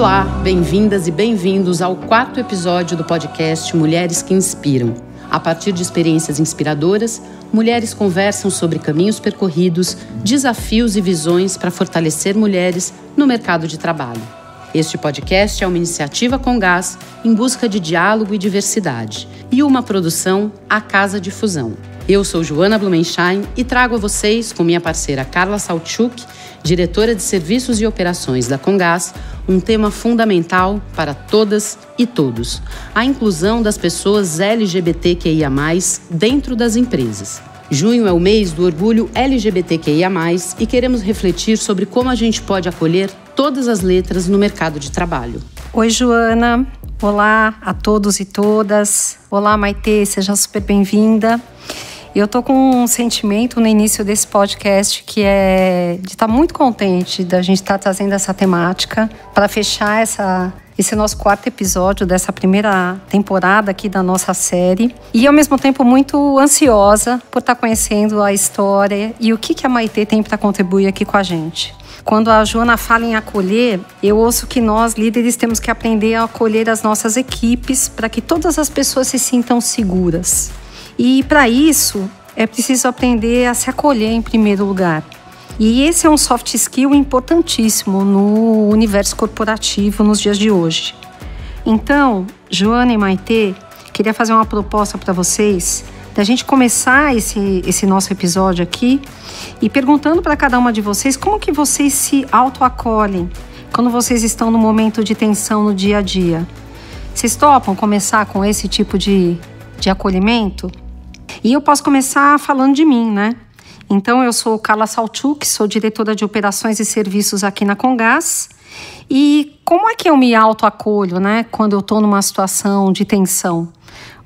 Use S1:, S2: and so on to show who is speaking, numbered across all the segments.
S1: Olá, bem-vindas e bem-vindos ao 4º episódio do podcast Mulheres que Inspiram. A partir de experiências inspiradoras, mulheres conversam sobre caminhos percorridos, desafios e visões para fortalecer mulheres no mercado de trabalho. Este podcast é uma iniciativa Congás em busca de diálogo e diversidade e uma produção A Casa de Fusão. Eu sou Joana Blumenstein e trago a vocês, com minha parceira Carla Saltchuk, diretora de Serviços e Operações da Congás, um tema fundamental para todas e todos: a inclusão das pessoas LGBTQIA+, dentro das empresas. Junho é o mês do orgulho LGBTQIA+, e queremos refletir sobre como a gente pode acolher todas as letras no mercado de trabalho.
S2: Oi, Joana. Olá a todos e todas. Olá, Maitê, seja super bem-vinda. Eu tô com um sentimento no início desse podcast que é de estar muito contente da gente estar trazendo essa temática para fechar esse nosso 4º episódio dessa primeira temporada aqui da nossa série. E ao mesmo tempo muito ansiosa por estar conhecendo a história e o que a Maitê tem para contribuir aqui com a gente. Quando a Joana fala em acolher, eu ouço que nós, líderes, temos que aprender a acolher as nossas equipes para que todas as pessoas se sintam seguras. E para isso, é preciso aprender a se acolher em primeiro lugar. E esse é um soft skill importantíssimo no universo corporativo nos dias de hoje. Então, Joana e Maitê, queria fazer uma proposta para vocês, da gente começar esse nosso episódio aqui e perguntando para cada uma de vocês como que vocês se autoacolhem quando vocês estão no momento de tensão no dia a dia. Vocês topam começar com esse tipo de acolhimento? E eu posso começar falando de mim, né? Então, eu sou Carla Saltchuk, sou diretora de Operações e Serviços aqui na Congás. E como é que eu me autoacolho, né? Quando eu estou numa situação de tensão?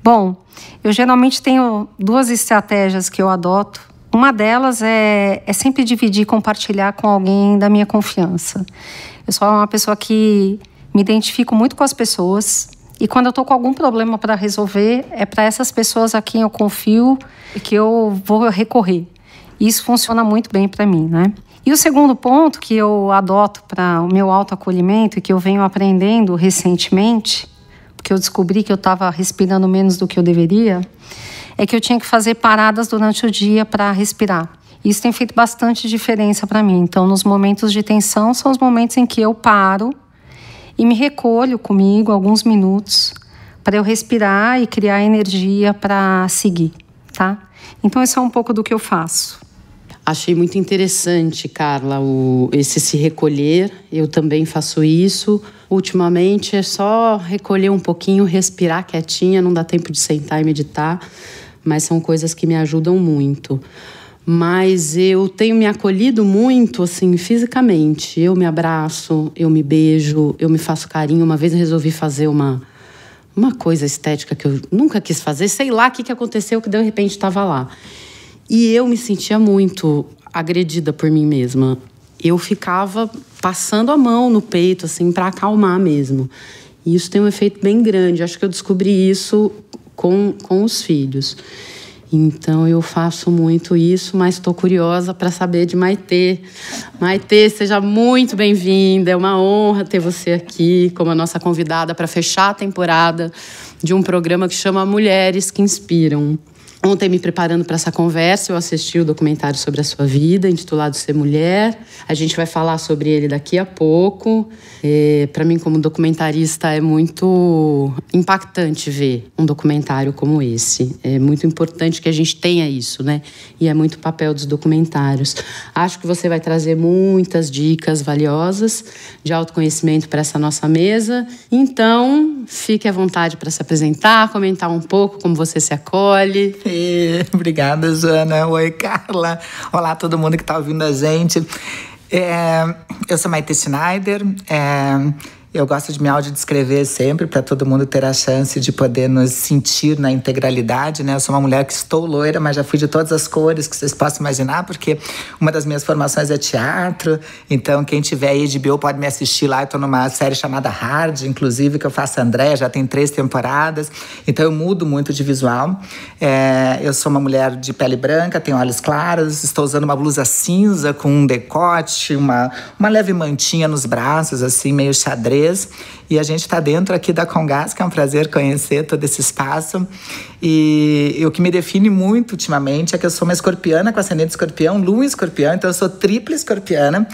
S2: Bom, eu geralmente tenho 2 estratégias que eu adoto. Uma delas é sempre dividir e compartilhar com alguém da minha confiança. Eu sou uma pessoa que me identifico muito com as pessoas. E quando eu estou com algum problema para resolver, é para essas pessoas a quem eu confio e que eu vou recorrer. E isso funciona muito bem para mim, né? E o segundo ponto que eu adoto para o meu autoacolhimento e que eu venho aprendendo recentemente, porque eu descobri que eu estava respirando menos do que eu deveria, é que eu tinha que fazer paradas durante o dia para respirar. Isso tem feito bastante diferença para mim. Então, nos momentos de tensão, são os momentos em que eu paro e me recolho comigo alguns minutos para eu respirar e criar energia para seguir, tá? Então, esse é um pouco do que eu faço.
S1: Achei muito interessante, Carla, esse se recolher. Eu também faço isso. Ultimamente é só recolher um pouquinho, respirar quietinha, não dá tempo de sentar e meditar, mas são coisas que me ajudam muito. Mas eu tenho me acolhido muito, assim, fisicamente. Eu me abraço, eu me beijo, eu me faço carinho. Uma vez eu resolvi fazer uma coisa estética que eu nunca quis fazer. Sei lá o que aconteceu, que de repente estava lá. E eu me sentia muito agredida por mim mesma. Eu ficava passando a mão no peito, assim, para acalmar mesmo. E isso tem um efeito bem grande. Acho que eu descobri isso com os filhos. Então, eu faço muito isso, mas estou curiosa para saber de Maitê. Maitê, seja muito bem-vinda. É uma honra ter você aqui como a nossa convidada para fechar a temporada de um programa que chama Mulheres que Inspiram. Ontem, me preparando para essa conversa, eu assisti o documentário sobre a sua vida, intitulado Ser Mulher. A gente vai falar sobre ele daqui a pouco. Para mim, como documentarista, é muito impactante ver um documentário como esse. É muito importante que a gente tenha isso, né? E é muito papel dos documentários. Acho que você vai trazer muitas dicas valiosas de autoconhecimento para essa nossa mesa. Então, fique à vontade para se apresentar, comentar um pouco como você se acolhe.
S3: Obrigada, Joana. Oi, Carla. Olá, todo mundo que está ouvindo a gente. Eu sou Maitê Schneider. Eu gosto de me audiodescrever sempre para todo mundo ter a chance de poder nos sentir na integralidade, né? Eu sou uma mulher que estou loira, mas já fui de todas as cores que vocês possam imaginar, porque uma das minhas formações é teatro. Então, quem tiver aí de HBO pode me assistir lá. Eu estou numa série chamada Hard, inclusive, que eu faço a Andréa, já tem 3 temporadas. Então, eu mudo muito de visual. Eu sou uma mulher de pele branca, tenho olhos claros, estou usando uma blusa cinza com um decote, uma leve mantinha nos braços, assim, meio xadrez. vez. E a gente está dentro aqui da Comgás, que é um prazer conhecer todo esse espaço. E o que me define muito ultimamente é que eu sou uma escorpiana com ascendente escorpião, lua escorpião, então eu sou tripla escorpiana.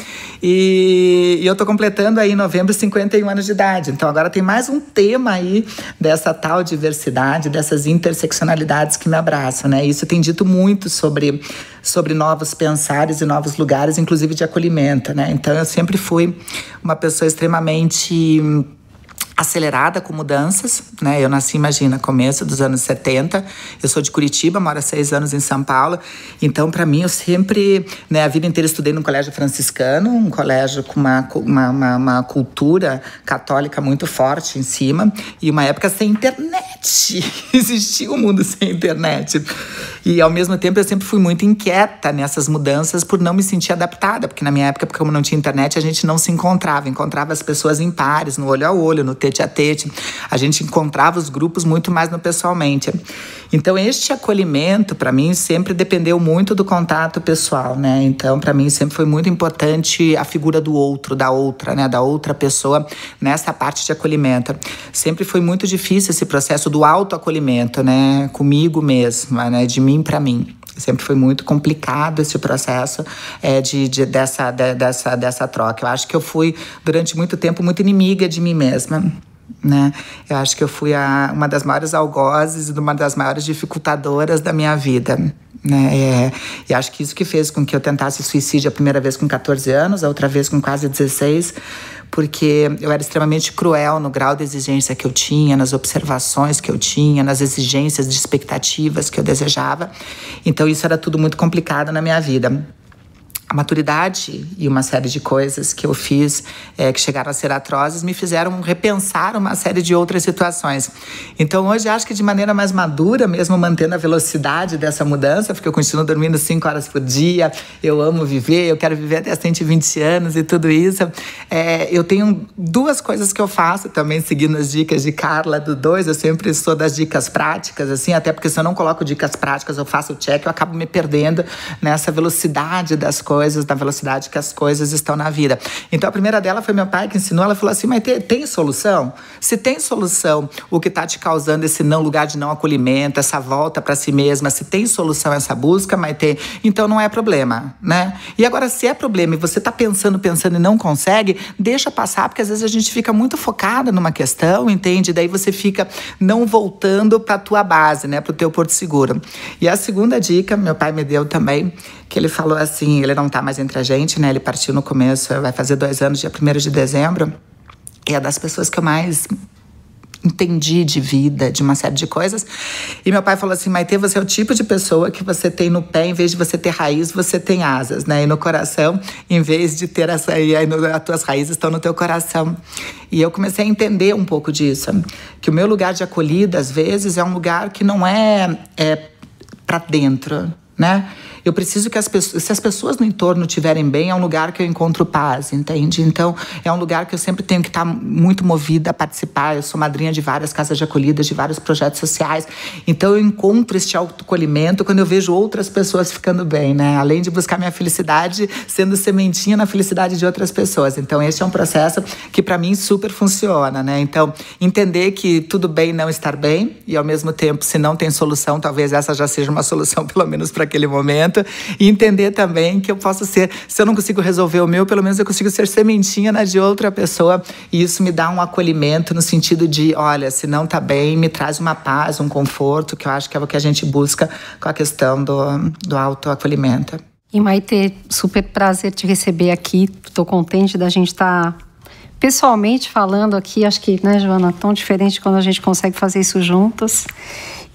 S3: E eu tô completando aí em novembro 51 anos de idade. Então agora tem mais um tema aí dessa tal diversidade, dessas interseccionalidades que me abraçam, né? Isso tem dito muito sobre novos pensares e novos lugares, inclusive de acolhimento, né? Então eu sempre fui uma pessoa extremamente acelerada com mudanças, né? Eu nasci, imagina, começo dos anos 70. Eu sou de Curitiba, moro há 6 anos em São Paulo. Então, para mim, eu sempre, né, a vida inteira estudei num colégio franciscano, um colégio com uma cultura católica muito forte em cima. E uma época sem internet. Existia um mundo sem internet. E, ao mesmo tempo, eu sempre fui muito inquieta nessas mudanças por não me sentir adaptada. Porque na minha época, como não tinha internet, a gente não se encontrava. Encontrava as pessoas em pares, no olho a olho, no tete a tete. A gente encontrava os grupos muito mais no pessoalmente. Então, este acolhimento, para mim, sempre dependeu muito do contato pessoal, né? Então, para mim, sempre foi muito importante a figura do outro, da outra, né? Da outra pessoa nessa parte de acolhimento. Sempre foi muito difícil esse processo do autoacolhimento, né? Comigo mesma, né? De mim para mim. Sempre foi muito complicado esse processo dessa troca. Eu acho que eu fui, durante muito tempo, muito inimiga de mim mesma, né? Eu acho que eu fui uma das maiores algozes e uma das maiores dificultadoras da minha vida, né? E acho que isso que fez com que eu tentasse suicídio a primeira vez com 14 anos, a outra vez com quase 16, porque eu era extremamente cruel no grau de exigência que eu tinha, nas observações que eu tinha, nas exigências de expectativas que eu desejava. Então isso era tudo muito complicado na minha vida. A maturidade e uma série de coisas que eu fiz que chegaram a ser atrozes me fizeram repensar uma série de outras situações. Então hoje acho que de maneira mais madura, mesmo mantendo a velocidade dessa mudança, porque eu continuo dormindo 5 horas por dia, eu amo viver, eu quero viver até 120 anos e tudo isso. Eu tenho 2 coisas que eu faço também, seguindo as dicas de Carla do 2, eu sempre sou das dicas práticas, assim, até porque se eu não coloco dicas práticas, eu faço o check, eu acabo me perdendo nessa velocidade das coisas, na velocidade que as coisas estão na vida. Então a primeira dela foi meu pai que ensinou, ela falou assim, mas tem solução? Se tem solução, o que está te causando esse lugar de não acolhimento, essa volta para si mesma, se tem solução essa busca, então não é problema, né? E agora, se é problema e você está pensando e não consegue, deixa passar, porque às vezes a gente fica muito focada numa questão, entende? Daí você fica não voltando para a tua base, né? Para o teu porto seguro. E a segunda dica, meu pai me deu também, que ele falou assim, ele não tá mais entre a gente, né? Ele partiu no começo, vai fazer 2 anos, dia 1º de dezembro. E é das pessoas que eu mais entendi de vida, de uma série de coisas. E meu pai falou assim, Maitê, você é o tipo de pessoa que você tem no pé, em vez de você ter raiz, você tem asas, né? E no coração, em vez de ter as tuas raízes estão no teu coração. E eu comecei a entender um pouco disso. Que o meu lugar de acolhida, às vezes, é um lugar que não é para dentro, né? Eu preciso que se as pessoas no entorno estiverem bem, é um lugar que eu encontro paz, entende? Então, é um lugar que eu sempre tenho que estar muito movida a participar. Eu sou madrinha de várias casas de acolhida, de vários projetos sociais. Então, eu encontro este autoacolhimento quando eu vejo outras pessoas ficando bem, né? Além de buscar minha felicidade, sendo sementinha na felicidade de outras pessoas. Então, este é um processo que, para mim, super funciona, né? Então, entender que tudo bem não estar bem e, ao mesmo tempo, se não tem solução, talvez essa já seja uma solução, pelo menos para aquele momento. E entender também que eu posso ser, se eu não consigo resolver o meu, pelo menos eu consigo ser sementinha na de outra pessoa. E isso me dá um acolhimento no sentido de, olha, se não tá bem, me traz uma paz, um conforto, que eu acho que é o que a gente busca com a questão do autoacolhimento.
S2: E Maitê, super prazer te receber aqui. Estou contente da gente estar pessoalmente falando aqui. Acho que, né, Joana, tão diferente quando a gente consegue fazer isso juntos.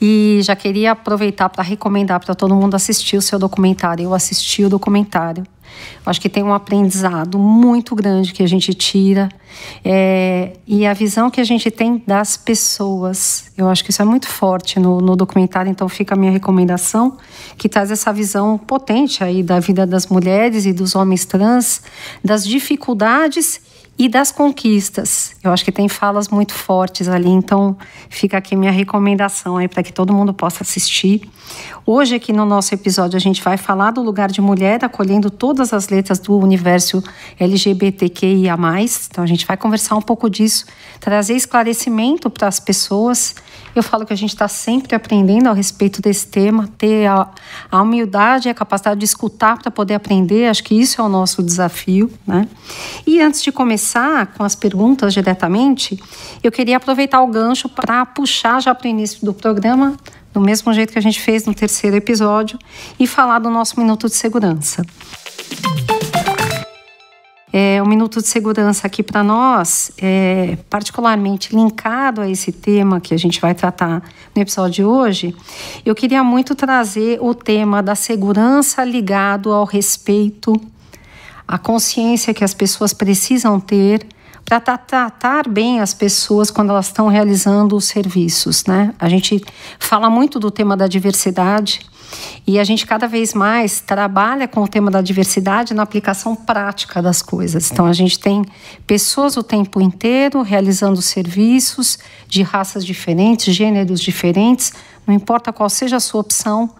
S2: E já queria aproveitar para recomendar para todo mundo assistir o seu documentário. Eu assisti o documentário. Eu acho que tem um aprendizado muito grande que a gente tira. E a visão que a gente tem das pessoas. Eu acho que isso é muito forte no documentário. Então fica a minha recomendação, que traz essa visão potente aí da vida das mulheres e dos homens trans, das dificuldades e das conquistas. Eu acho que tem falas muito fortes ali, então fica aqui minha recomendação aí para que todo mundo possa assistir. Hoje aqui no nosso episódio a gente vai falar do lugar de mulher, acolhendo todas as letras do universo LGBTQIA+. Então a gente vai conversar um pouco disso, trazer esclarecimento para as pessoas. Eu falo que a gente está sempre aprendendo a respeito desse tema, ter a humildade e a capacidade de escutar para poder aprender. Acho que isso é o nosso desafio, né? E antes de começar com as perguntas diretamente, eu queria aproveitar o gancho para puxar já para o início do programa, do mesmo jeito que a gente fez no terceiro episódio, e falar do nosso Minuto de Segurança. O Minuto de Segurança aqui para nós, particularmente linkado a esse tema que a gente vai tratar no episódio de hoje, eu queria muito trazer o tema da segurança ligado ao respeito, à consciência que as pessoas precisam ter para tratar bem as pessoas quando elas estão realizando os serviços, né? A gente fala muito do tema da diversidade e a gente cada vez mais trabalha com o tema da diversidade na aplicação prática das coisas. Então a gente tem pessoas o tempo inteiro realizando serviços de raças diferentes, gêneros diferentes, não importa qual seja a sua opção,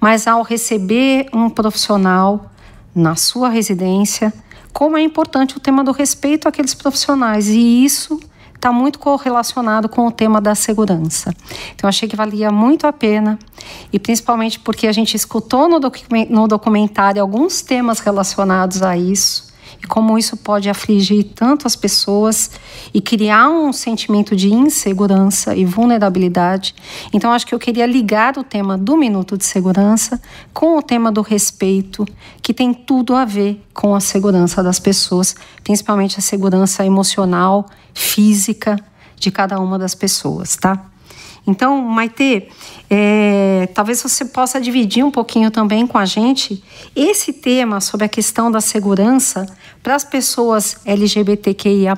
S2: mas ao receber um profissional na sua residência, como é importante o tema do respeito àqueles profissionais, e isso está muito correlacionado com o tema da segurança. Então, achei que valia muito a pena, e principalmente porque a gente escutou no documentário alguns temas relacionados a isso, e como isso pode afligir tanto as pessoas e criar um sentimento de insegurança e vulnerabilidade. Então, acho que eu queria ligar o tema do Minuto de Segurança com o tema do respeito, que tem tudo a ver com a segurança das pessoas, principalmente a segurança emocional, física de cada uma das pessoas, tá? Então, Maitê, talvez você possa dividir um pouquinho também com a gente esse tema sobre a questão da segurança para as pessoas LGBTQIA+.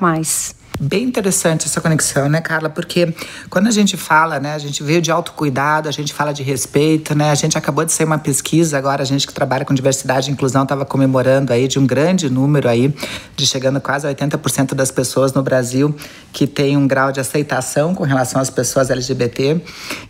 S3: Bem interessante essa conexão, né, Carla? Porque quando a gente fala, né, a gente veio de autocuidado, a gente fala de respeito, né? A gente acabou de sair uma pesquisa agora, a gente que trabalha com diversidade e inclusão estava comemorando aí de um grande número aí, de chegando quase a 80% das pessoas no Brasil que tem um grau de aceitação com relação às pessoas LGBT,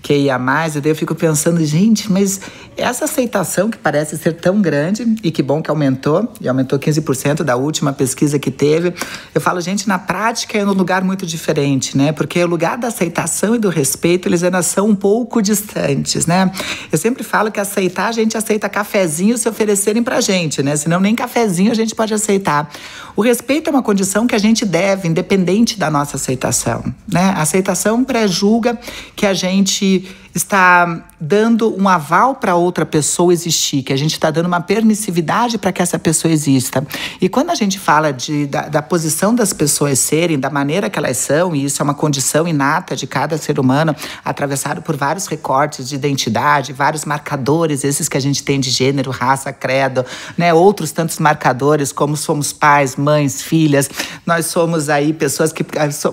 S3: que ia mais, e daí eu fico pensando, gente, mas essa aceitação que parece ser tão grande, e que bom que aumentou, e aumentou 15% da última pesquisa que teve, eu falo, gente, na prática é num lugar muito diferente, né? Porque o lugar da aceitação e do respeito, eles ainda são um pouco distantes, né? Eu sempre falo que aceitar, a gente aceita cafezinho se oferecerem pra gente, né? Senão nem cafezinho a gente pode aceitar. O respeito é uma condição que a gente deve, independente da nossa aceitação, né? A aceitação pré-julga que a gente está dando um aval para outra pessoa existir, que a gente está dando uma permissividade para que essa pessoa exista. E quando a gente fala da posição das pessoas serem, da maneira que elas são, e isso é uma condição inata de cada ser humano, atravessado por vários recortes de identidade, vários marcadores, esses que a gente tem de gênero, raça, credo, né? Outros tantos marcadores, como somos pais, mães, filhas, nós somos aí pessoas que...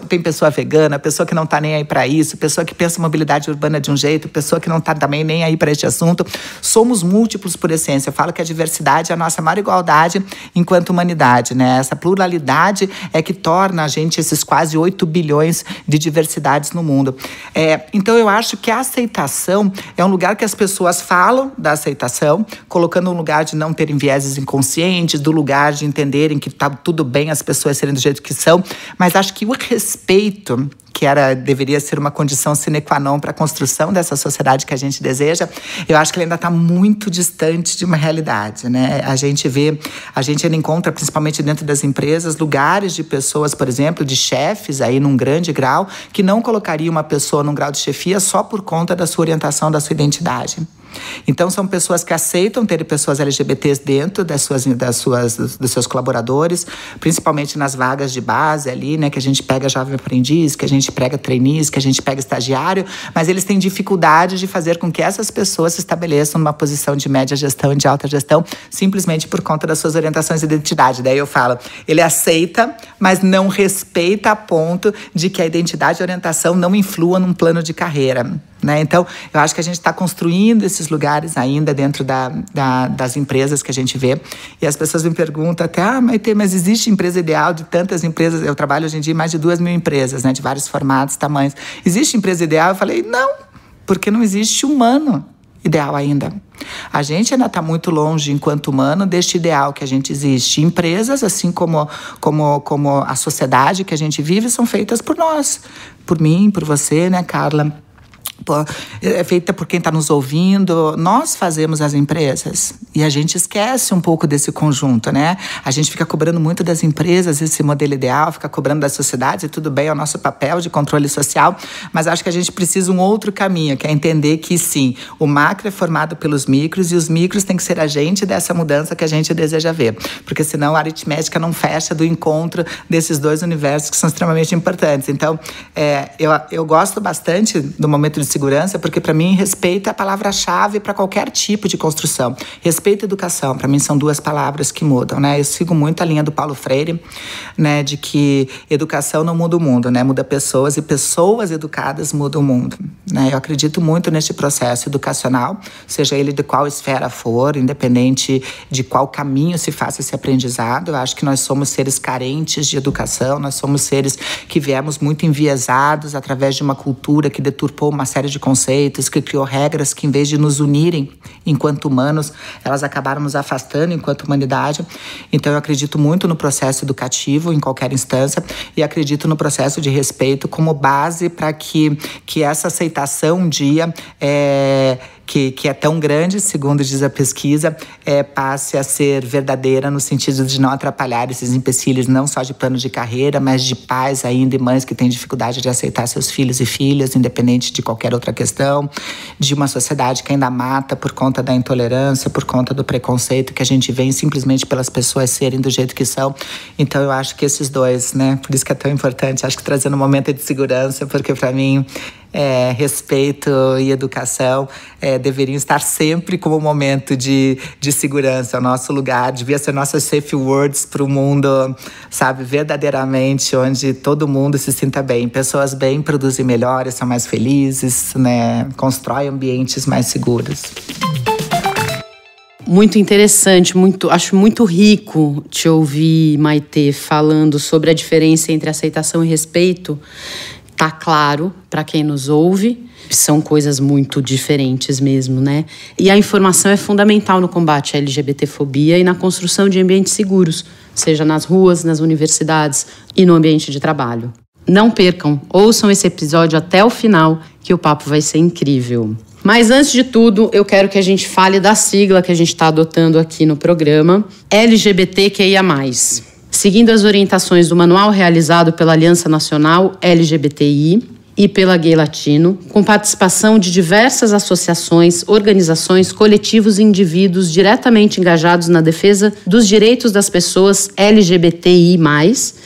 S3: Tem pessoa vegana, pessoa que não está nem aí para isso, pessoa que pensa mobilidade urbana de um jeito, pessoa que não está também nem aí para este assunto. Somos múltiplos por essência. Eu falo que a diversidade é a nossa maior igualdade enquanto humanidade, né? Essa pluralidade é que torna a gente esses quase 8 bilhões de diversidades no mundo. Então, eu acho que a aceitação é um lugar que as pessoas falam da aceitação, colocando um lugar de não terem vieses inconscientes, do lugar de entenderem que está tudo bem as pessoas serem do jeito que são, mas acho que o respeito, que deveria ser uma condição sine qua non para a construção dessa sociedade que a gente deseja, eu acho que ele ainda está muito distante de uma realidade, né? A gente ainda encontra, principalmente dentro das empresas, lugares de pessoas, por exemplo, de chefes aí num grande grau, que não colocaria uma pessoa num grau de chefia só por conta da sua orientação, da sua identidade. Então, são pessoas que aceitam ter pessoas LGBTs dentro dos seus colaboradores, principalmente nas vagas de base ali, né, que a gente pega jovem aprendiz, que a gente pega trainees, que a gente pega estagiário, mas eles têm dificuldade de fazer com que essas pessoas se estabeleçam numa posição de média gestão e de alta gestão, simplesmente por conta das suas orientações de identidade. Daí eu falo, ele aceita, mas não respeita a ponto de que a identidade e a orientação não influam num plano de carreira, né? Então, eu acho que a gente está construindo esses nesses lugares ainda dentro das empresas que a gente vê. E as pessoas me perguntam até, Maite, mas existe empresa ideal de tantas empresas? Eu trabalho hoje em dia em mais de 2.000 empresas, né, de vários formatos, tamanhos. Existe empresa ideal? Eu falei, não, porque não existe humano ideal ainda. A gente ainda está muito longe, enquanto humano, deste ideal que a gente existe. Empresas, assim como a sociedade que a gente vive, são feitas por nós. Por mim, por você, né, Carla? É feita por quem está nos ouvindo. Nós fazemos as empresas e a gente esquece um pouco desse conjunto, né? A gente fica cobrando muito das empresas esse modelo ideal, fica cobrando das sociedades, e tudo bem, é o nosso papel de controle social, mas acho que a gente precisa um outro caminho, que é entender que sim, o macro é formado pelos micros e os micros têm que ser agente dessa mudança que a gente deseja ver, porque senão a aritmética não fecha do encontro desses dois universos que são extremamente importantes. Então, eu gosto bastante do momento de segurança, porque para mim respeito é a palavra-chave para qualquer tipo de construção. Respeito e educação, para mim são duas palavras que mudam, né? Eu sigo muito a linha do Paulo Freire, né, de que educação não muda o mundo, né? Muda pessoas, e pessoas educadas mudam o mundo, né? Eu acredito muito nesse processo educacional, seja ele de qual esfera for, independente de qual caminho se faça esse aprendizado. Eu acho que nós somos seres carentes de educação, nós somos seres que viemos muito enviesados através de uma cultura que deturpou uma série de conceitos, que criou regras que, em vez de nos unirem enquanto humanos, elas acabaram nos afastando enquanto humanidade. Então, eu acredito muito no processo educativo, em qualquer instância, e acredito no processo de respeito como base para que essa aceitação um dia que é tão grande, segundo diz a pesquisa, passe a ser verdadeira no sentido de não atrapalhar esses empecilhos, não só de plano de carreira, mas de pais ainda e mães que têm dificuldade de aceitar seus filhos e filhas, independente de qualquer outra questão, de uma sociedade que ainda mata por conta da intolerância, por conta do preconceito que a gente vê simplesmente pelas pessoas serem do jeito que são. Então, eu acho que esses dois, né, por isso que é tão importante, acho que trazendo um momento de segurança, porque para mim respeito e educação deveriam estar sempre como momento de segurança. O nosso lugar devia ser nossas safe words para o mundo, sabe, verdadeiramente, onde todo mundo se sinta bem. Pessoas bem produzem melhor, são mais felizes, né, constroem ambientes mais seguros.
S1: Muito interessante, acho muito rico te ouvir, Maite, falando sobre a diferença entre aceitação e respeito. Tá claro para quem nos ouve, são coisas muito diferentes mesmo, né? E a informação é fundamental no combate à LGBTfobia e na construção de ambientes seguros, seja nas ruas, nas universidades e no ambiente de trabalho. Não percam, ouçam esse episódio até o final, que o papo vai ser incrível. Mas antes de tudo, eu quero que a gente fale da sigla que a gente está adotando aqui no programa, LGBTQIA+. Seguindo as orientações do manual realizado pela Aliança Nacional LGBTI e pela Gay Latino, com participação de diversas associações, organizações, coletivos e indivíduos diretamente engajados na defesa dos direitos das pessoas LGBTI+,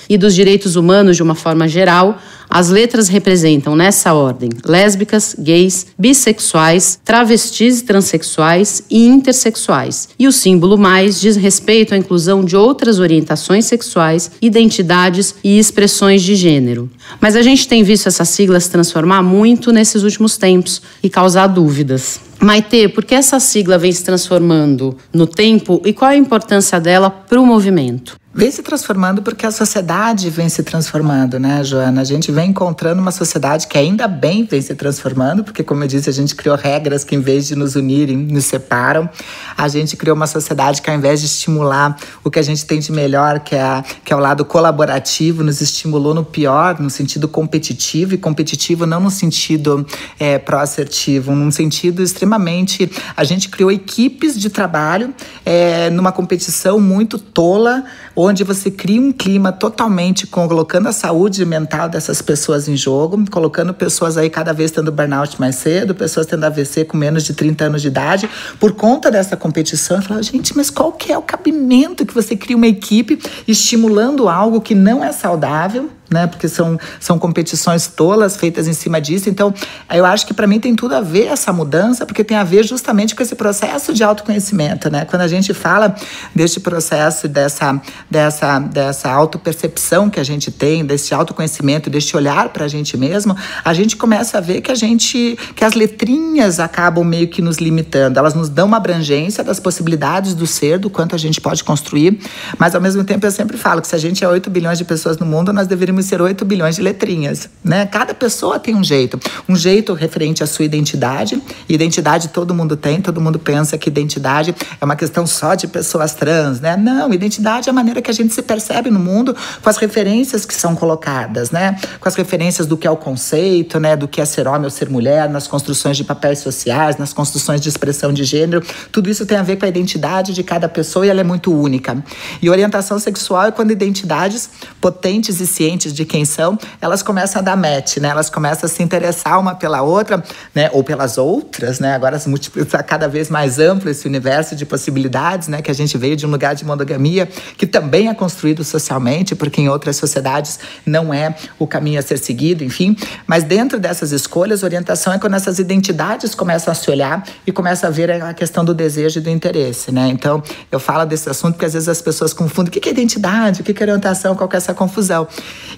S1: e dos direitos humanos de uma forma geral. As letras representam, nessa ordem, lésbicas, gays, bissexuais, travestis e transexuais e intersexuais. E o símbolo mais diz respeito à inclusão de outras orientações sexuais, identidades e expressões de gênero. Mas a gente tem visto essa sigla se transformar muito nesses últimos tempos e causar dúvidas. Maite, por que essa sigla vem se transformando no tempo e qual a importância dela para o movimento?
S3: Vem se transformando porque a sociedade vem se transformando, né, Joana? A gente vem encontrando uma sociedade que ainda bem vem se transformando, porque, como eu disse, a gente criou regras que, em vez de nos unirem, nos separam. A gente criou uma sociedade que, ao invés de estimular o que a gente tem de melhor, que é o lado colaborativo, nos estimulou no pior, no sentido competitivo, e competitivo não no sentido pró-assertivo, num sentido extremamente... A gente criou equipes de trabalho numa competição muito tola, onde você cria um clima totalmente colocando a saúde mental dessas pessoas em jogo, colocando pessoas aí cada vez tendo burnout mais cedo, pessoas tendo AVC com menos de 30 anos de idade, por conta dessa competição. Eu falo, gente, mas qual que é o cabimento que você cria uma equipe estimulando algo que não é saudável né? Porque são competições tolas feitas em cima disso. Então, eu acho que para mim tem tudo a ver essa mudança, porque tem a ver justamente com esse processo de autoconhecimento, né? Quando a gente fala deste processo, dessa autopercepção que a gente tem, desse autoconhecimento, deste olhar para a gente mesmo, a gente começa a ver que as letrinhas acabam meio que nos limitando. Elas nos dão uma abrangência das possibilidades do ser, do quanto a gente pode construir, mas ao mesmo tempo eu sempre falo que se a gente é 8 bilhões de pessoas no mundo, nós deveríamos ser 8 bilhões de letrinhas, né? Cada pessoa tem um jeito referente à sua identidade. Identidade todo mundo tem, todo mundo pensa que identidade é uma questão só de pessoas trans, né? Não, identidade é a maneira que a gente se percebe no mundo com as referências que são colocadas, né? Com as referências do que é o conceito, né? Do que é ser homem ou ser mulher, nas construções de papéis sociais, nas construções de expressão de gênero. Tudo isso tem a ver com a identidade de cada pessoa e ela é muito única. E orientação sexual é quando identidades potentes e cientes de quem são, elas começam a dar match, né? Elas começam a se interessar uma pela outra, né? Ou pelas outras, né? Agora se multiplica cada vez mais amplo esse universo de possibilidades, né? Que a gente veio de um lugar de monogamia que também é construído socialmente, porque em outras sociedades não é o caminho a ser seguido, enfim. Mas dentro dessas escolhas, orientação é quando essas identidades começam a se olhar e começam a ver a questão do desejo e do interesse, né? Então, eu falo desse assunto porque às vezes as pessoas confundem o que é identidade, o que é orientação, qual que é essa confusão.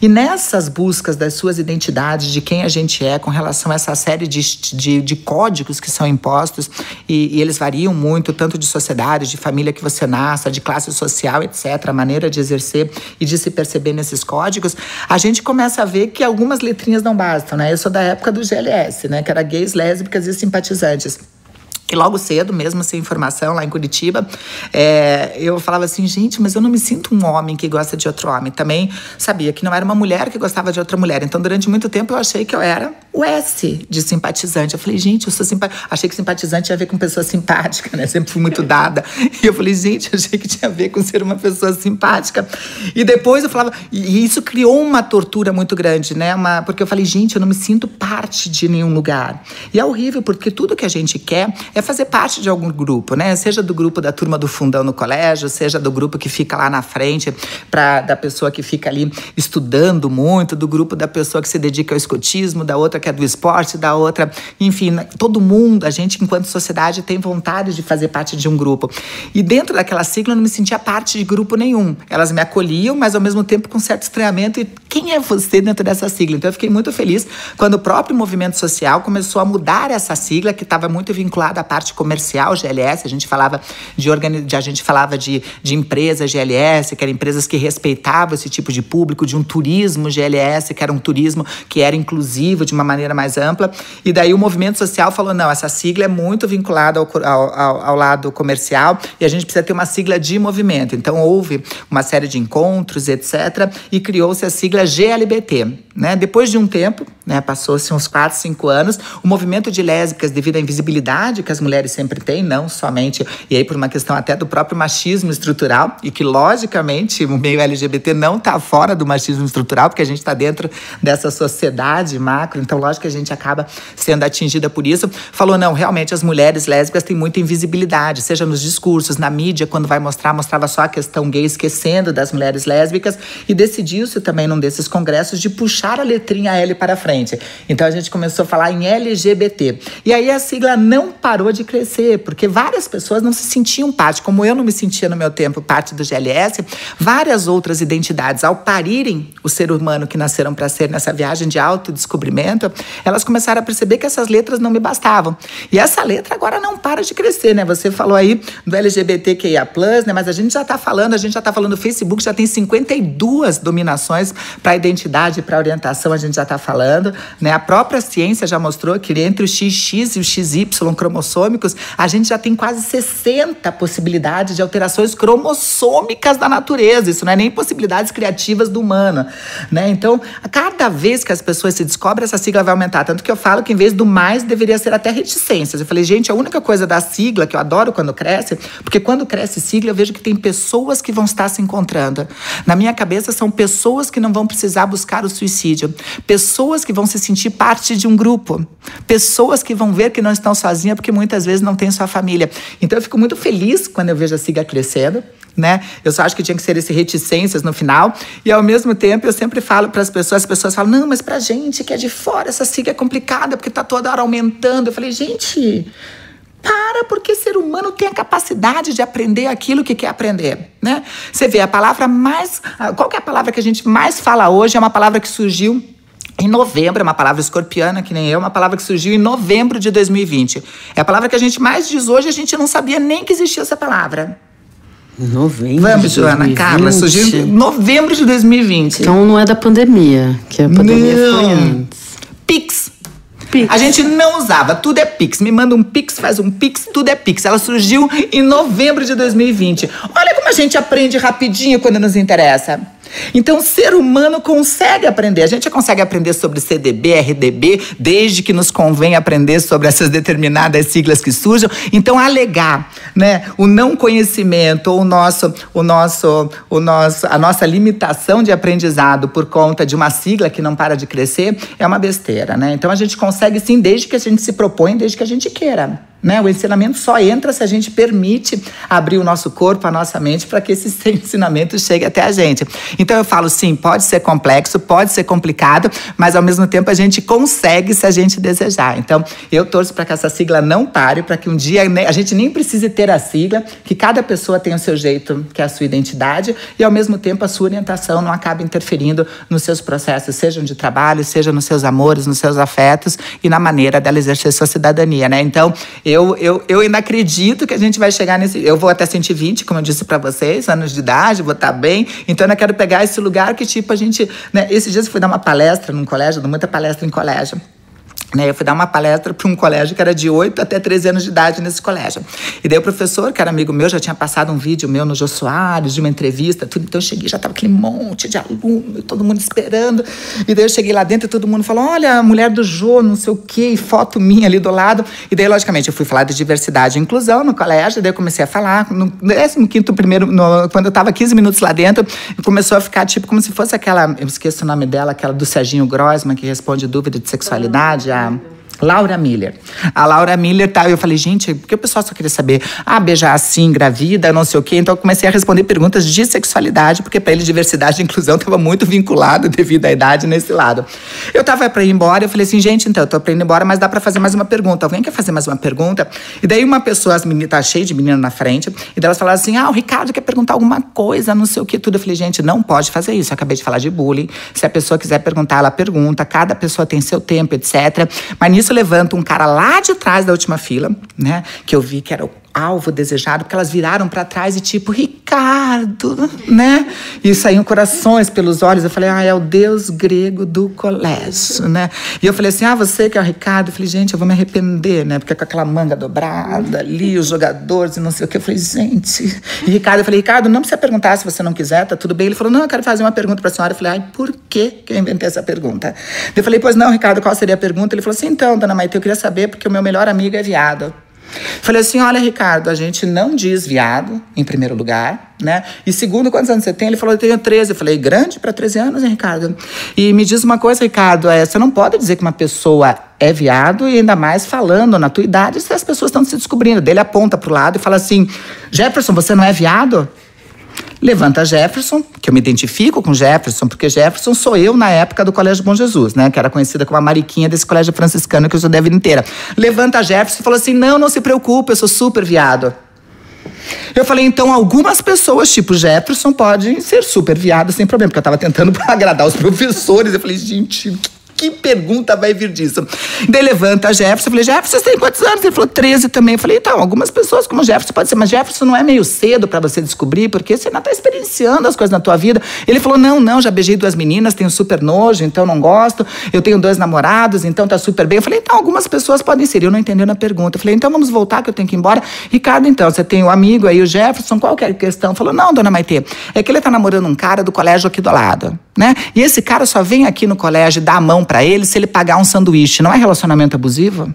S3: E nessas buscas das suas identidades, de quem a gente é, com relação a essa série de códigos que são impostos, e eles variam muito, tanto de sociedade, de família que você nasce, de classe social, etc., a maneira de exercer e de se perceber nesses códigos, a gente começa a ver que algumas letrinhas não bastam, né? Eu sou da época do GLS, né? Que era gays, lésbicas e simpatizantes. E logo cedo, mesmo sem informação, lá em Curitiba, eu falava assim, gente, mas eu não me sinto um homem que gosta de outro homem. Também sabia que não era uma mulher que gostava de outra mulher. Então, durante muito tempo, eu achei que eu era o S de simpatizante. Eu falei, gente, eu sou simpatizante. Achei que simpatizante tinha a ver com pessoa simpática, né? Sempre fui muito dada. E eu falei, gente, eu achei que tinha a ver com ser uma pessoa simpática. E depois eu falava... E isso criou uma tortura muito grande, né? Porque eu falei, gente, eu não me sinto parte de nenhum lugar. E é horrível, porque tudo que a gente quer é fazer parte de algum grupo, né? Seja do grupo da turma do fundão no colégio, seja do grupo que fica lá na frente, da pessoa que fica ali estudando muito, do grupo da pessoa que se dedica ao escotismo, da outra que é do esporte, da outra... Enfim, todo mundo, a gente, enquanto sociedade, tem vontade de fazer parte de um grupo. E dentro daquela sigla, eu não me sentia parte de grupo nenhum. Elas me acolhiam, mas ao mesmo tempo com certo estranhamento. E quem é você dentro dessa sigla? Então, eu fiquei muito feliz quando o próprio movimento social começou a mudar essa sigla, que estava muito vinculada à parte comercial, GLS. A gente falava de empresas GLS, que eram empresas que respeitavam esse tipo de público, de um turismo GLS, que era um turismo que era inclusivo de uma maneira mais ampla. E daí o movimento social falou, não, essa sigla é muito vinculada ao lado comercial e a gente precisa ter uma sigla de movimento. Então, houve uma série de encontros, etc., e criou-se a sigla GLBT. Né? Depois de um tempo, né, passou-se uns 4, 5 anos, o movimento de lésbicas, devido à invisibilidade que as mulheres sempre têm, não somente, e aí por uma questão até do próprio machismo estrutural, e que, logicamente, o meio LGBT não está fora do machismo estrutural, porque a gente está dentro dessa sociedade macro, então, lógico que a gente acaba sendo atingida por isso. Falou, não, realmente, as mulheres lésbicas têm muita invisibilidade, seja nos discursos, na mídia, quando vai mostrava só a questão gay, esquecendo das mulheres lésbicas, e decidiu-se também num desses congressos de puxar a letrinha L para frente. Então, a gente começou a falar em LGBT. E aí, a sigla não parou de crescer, porque várias pessoas não se sentiam parte, como eu não me sentia no meu tempo parte do GLS, várias outras identidades, ao parirem o ser humano que nasceram para ser nessa viagem de autodescobrimento, elas começaram a perceber que essas letras não me bastavam. E essa letra agora não para de crescer, né? Você falou aí do LGBTQIA+, né? Mas a gente já está falando o Facebook já tem 52 dominações para a identidade e para a orientação, a gente já está falando, né? A própria ciência já mostrou que entre o XX e o XY cromossômicos, a gente já tem quase 60 possibilidades de alterações cromossômicas da natureza. Isso não é nem possibilidades criativas do humano, né? Então, a cada vez que as pessoas se descobrem, essa sigla vai aumentar. Tanto que eu falo que, em vez do mais, deveria ser até reticências. Eu falei, gente, a única coisa da sigla que eu adoro quando cresce, porque quando cresce sigla, eu vejo que tem pessoas que vão estar se encontrando. Na minha cabeça, são pessoas que não vão precisar buscar o suicídio. Pessoas que vão se sentir parte de um grupo. Pessoas que vão ver que não estão sozinhas, porque muitas vezes não tem sua família. Então, eu fico muito feliz quando eu vejo a sigla crescendo. né? Eu só acho que tinha que ser esse reticências no final. E, ao mesmo tempo, eu sempre falo para as pessoas falam, não, mas pra gente que é de fora, essa sigla é complicada, porque tá toda hora aumentando. Eu falei, gente, porque ser humano tem a capacidade de aprender aquilo que quer aprender, né? Você vê, qual que é a palavra que a gente mais fala hoje? É uma palavra que surgiu em novembro, é uma palavra escorpiana, que nem eu, uma palavra que surgiu em novembro de 2020. É a palavra que a gente mais diz hoje, a gente não sabia nem que existia essa palavra.
S1: Novembro.
S3: Vamos, Joana, Carla, surgiu em novembro de 2020.
S1: Então não é da pandemia, que a pandemia foi antes.
S3: Pix. A gente não usava, tudo é Pix. Me manda um Pix, faz um Pix, tudo é Pix. Ela surgiu em novembro de 2020. Olha como a gente aprende rapidinho quando nos interessa. Então, o ser humano consegue aprender. A gente já consegue aprender sobre CDB, RDB, desde que nos convém aprender sobre essas determinadas siglas que surjam. Então, alegar, né, o não conhecimento ou a nossa limitação de aprendizado por conta de uma sigla que não para de crescer é uma besteira, né? Então, a gente consegue sim, desde que a gente se propõe, desde que a gente queira. Né? O ensinamento só entra se a gente permite abrir o nosso corpo, a nossa mente, para que esse ensinamento chegue até a gente. Então eu falo, sim, pode ser complexo, pode ser complicado, mas ao mesmo tempo a gente consegue se a gente desejar. Então eu torço para que essa sigla não pare, para que um dia a gente nem precise ter a sigla, que cada pessoa tenha o seu jeito, que é a sua identidade, e ao mesmo tempo a sua orientação não acabe interferindo nos seus processos, sejam de trabalho, seja nos seus amores, nos seus afetos e na maneira dela exercer sua cidadania, né? Então, eu ainda acredito que a gente vai chegar nesse... Eu vou até 120, como eu disse para vocês, anos de idade, vou estar bem. Então, eu ainda quero pegar esse lugar que, tipo, a gente... Né, esses dias eu fui dar uma palestra num colégio, dou muita palestra em colégio. Né, eu fui dar uma palestra para um colégio que era de 8 até 13 anos de idade nesse colégio. E daí o professor, que era amigo meu, já tinha passado um vídeo meu no Jô Soares, de uma entrevista, tudo. Então eu cheguei, já estava aquele monte de aluno, todo mundo esperando. E daí eu cheguei lá dentro e todo mundo falou, olha, a mulher do Jô, não sei o quê, e foto minha ali do lado. E daí, logicamente, eu fui falar de diversidade e inclusão no colégio, e daí eu comecei a falar. No 15º, quando eu estava 15 minutos lá dentro, começou a ficar tipo como se fosse aquela, eu esqueço o nome dela, aquela do Serginho Grossman, que responde dúvida de sexualidade, Laura Miller. A Laura Miller, tá, eu falei, gente, porque o pessoal só queria saber, beijar assim, engravida, não sei o quê. Então eu comecei a responder perguntas de sexualidade, porque para ele diversidade e inclusão estava muito vinculado devido à idade nesse lado. Eu tava para ir embora, eu falei assim, gente, então, eu tô para ir embora, mas dá para fazer mais uma pergunta. Alguém quer fazer mais uma pergunta? E daí uma pessoa, as meninas, tá cheio de menina na frente, e daí elas falaram assim, o Ricardo quer perguntar alguma coisa, não sei o que, tudo. Eu falei, gente, não pode fazer isso. Eu acabei de falar de bullying. Se a pessoa quiser perguntar, ela pergunta. Cada pessoa tem seu tempo, etc. Mas nisso levanta um cara lá de trás da última fila, né? Que eu vi que era o alvo desejado, porque elas viraram para trás e tipo, Ricardo, né? E saíam corações pelos olhos. Eu falei, é o deus grego do colégio, né? E eu falei assim, você que é o Ricardo? Eu falei, gente, eu vou me arrepender, né? Porque com aquela manga dobrada ali, os jogadores e não sei o que. Eu falei, gente... E Ricardo, eu falei, Ricardo, não precisa perguntar se você não quiser, tá tudo bem. Ele falou, não, eu quero fazer uma pergunta para a senhora. Eu falei, por que eu inventei essa pergunta? Eu falei, pois não, Ricardo, qual seria a pergunta? Ele falou assim, então, dona Maite, eu queria saber porque o meu melhor amigo é viado. Falei assim, olha, Ricardo, a gente não diz viado, em primeiro lugar, né? E segundo, quantos anos você tem? Ele falou, eu tenho 13. Eu falei, grande para 13 anos, hein, Ricardo? E me diz uma coisa, Ricardo, você não pode dizer que uma pessoa é viado e ainda mais falando na tua idade se as pessoas estão se descobrindo. Ele aponta pro lado e fala assim, Jefferson, você não é viado? Levanta Jefferson, que eu me identifico com Jefferson, porque Jefferson sou eu na época do Colégio Bom Jesus, né? Que era conhecida como a mariquinha desse colégio franciscano que eu estudei a vida inteira. Levanta Jefferson e falou assim, não se preocupe, eu sou super viado. Eu falei, então algumas pessoas, tipo Jefferson, podem ser super viadas sem problema, porque eu estava tentando agradar os professores. Eu falei, gente... Que pergunta vai vir disso? Daí levanta a Jefferson. Eu falei, Jefferson, você tem quantos anos? Ele falou, 13 também. Eu falei, então, algumas pessoas como Jefferson pode ser, mas Jefferson não é meio cedo para você descobrir, porque você ainda está experienciando as coisas na tua vida. Ele falou, não, já beijei 2 meninas, tenho super nojo, então não gosto. Eu tenho 2 namorados, então tá super bem. Eu falei, então, algumas pessoas podem ser. Eu não entendendo a pergunta. Eu falei, então vamos voltar que eu tenho que ir embora. Ricardo, então, você tem o amigo aí, o Jefferson, qual que é a questão? Falou, não, dona Maite, é que ele tá namorando um cara do colégio aqui do lado, né? E esse cara só vem aqui no colégio dar a mão para ele se ele pagar um sanduíche. Não é relacionamento abusivo?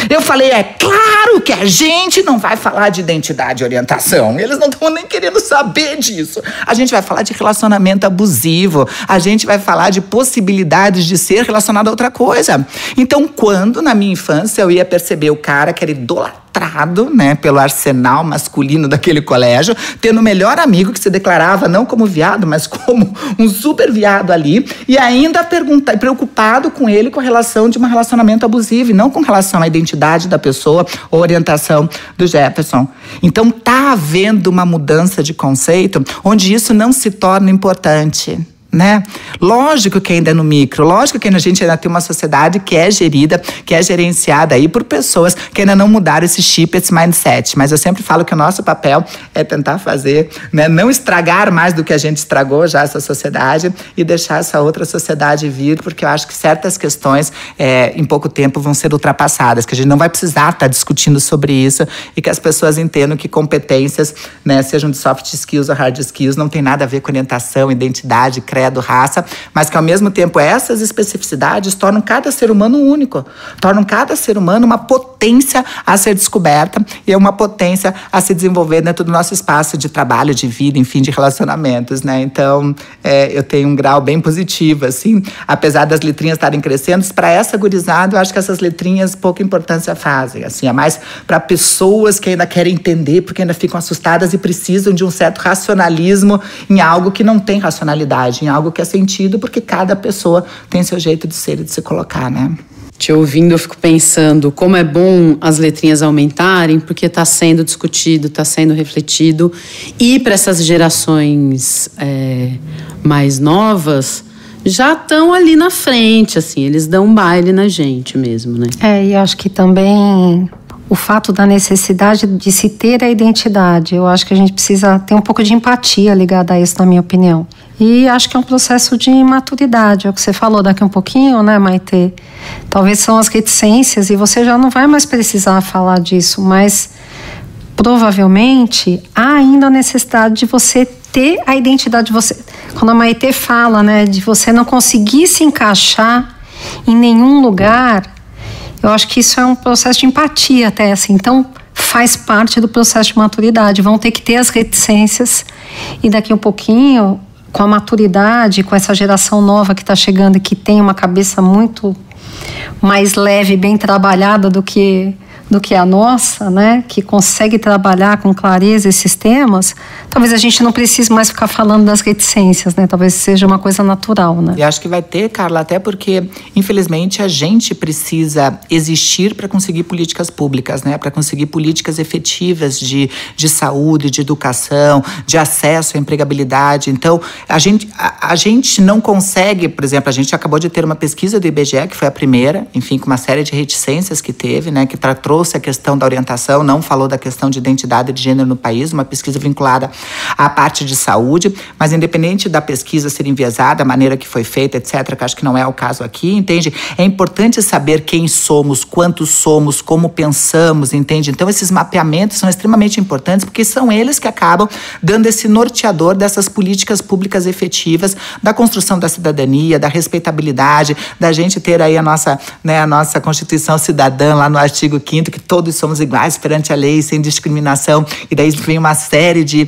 S3: Eu falei, é claro que a gente não vai falar de identidade e orientação. Eles não estão nem querendo saber disso. A gente vai falar de relacionamento abusivo. A gente vai falar de possibilidades de ser relacionado a outra coisa. Então, quando na minha infância eu ia perceber o cara que era idolatrado idolatrado, né, pelo arsenal masculino daquele colégio, tendo o melhor amigo que se declarava não como viado, mas como um super viado ali, e ainda preocupado com ele com a relação de um relacionamento abusivo, e não com relação à identidade da pessoa ou orientação do Jefferson. Então tá havendo uma mudança de conceito onde isso não se torna importante, né? Lógico que ainda é no micro, lógico que a gente ainda tem uma sociedade que é gerida, que é gerenciada aí por pessoas que ainda não mudaram esse chip, esse mindset. Mas eu sempre falo que o nosso papel é tentar fazer, né, não estragar mais do que a gente estragou já essa sociedade e deixar essa outra sociedade vir, porque eu acho que certas questões em pouco tempo vão ser ultrapassadas, que a gente não vai precisar estar discutindo sobre isso e que as pessoas entendam que competências, né, sejam de soft skills ou hard skills, não tem nada a ver com orientação, identidade, credo, raça, mas que ao mesmo tempo essas especificidades tornam cada ser humano único, tornam cada ser humano uma potência a ser descoberta e uma potência a se desenvolver dentro do nosso espaço de trabalho, de vida, enfim, de relacionamentos, né? Então, eu tenho um grau bem positivo, assim, apesar das letrinhas estarem crescendo, para essa gurizada, eu acho que essas letrinhas pouca importância fazem, assim, é mais para pessoas que ainda querem entender, porque ainda ficam assustadas e precisam de um certo racionalismo em algo que não tem racionalidade, em algo que é sentido, porque cada pessoa tem seu jeito de ser e de se colocar, né?
S1: Te ouvindo, eu fico pensando como é bom as letrinhas aumentarem, porque está sendo discutido, está sendo refletido. E para essas gerações mais novas, já estão ali na frente, assim, eles dão um baile na gente mesmo, né?
S2: E acho que também o fato da necessidade de se ter a identidade, eu acho que a gente precisa ter um pouco de empatia ligada a isso, na minha opinião. E acho que é um processo de maturidade, é o que você falou daqui um pouquinho, né, Maitê? Talvez são as reticências e você já não vai mais precisar falar disso, mas provavelmente há ainda a necessidade de você ter a identidade de você. Quando a Maitê fala, né, de você não conseguir se encaixar em nenhum lugar, eu acho que isso é um processo de empatia até, assim. Então, faz parte do processo de maturidade. Vão ter que ter as reticências e daqui um pouquinho, com a maturidade, com essa geração nova que está chegando e que tem uma cabeça muito mais leve, bem trabalhada do que a nossa, né, que consegue trabalhar com clareza esses temas, talvez a gente não precise mais ficar falando das reticências, né, talvez seja uma coisa natural, né.
S3: E acho que vai ter, Carla, até porque, infelizmente, a gente precisa existir para conseguir políticas públicas, né, para conseguir políticas efetivas de saúde, de educação, de acesso à empregabilidade. Então, a gente não consegue, por exemplo, a gente acabou de ter uma pesquisa do IBGE, que foi a primeira, enfim, com uma série de reticências que teve, né, que trouxe a questão da orientação, não falou da questão de identidade de gênero no país, uma pesquisa vinculada à parte de saúde, mas independente da pesquisa ser enviesada, a maneira que foi feita, etc., que acho que não é o caso aqui, entende? É importante saber quem somos, quantos somos, como pensamos, entende? Então, esses mapeamentos são extremamente importantes, porque são eles que acabam dando esse norteador dessas políticas públicas efetivas, da construção da cidadania, da respeitabilidade, da gente ter aí a nossa Constituição Cidadã, lá no artigo 5º, que todos somos iguais perante a lei, sem discriminação, e daí vem uma série de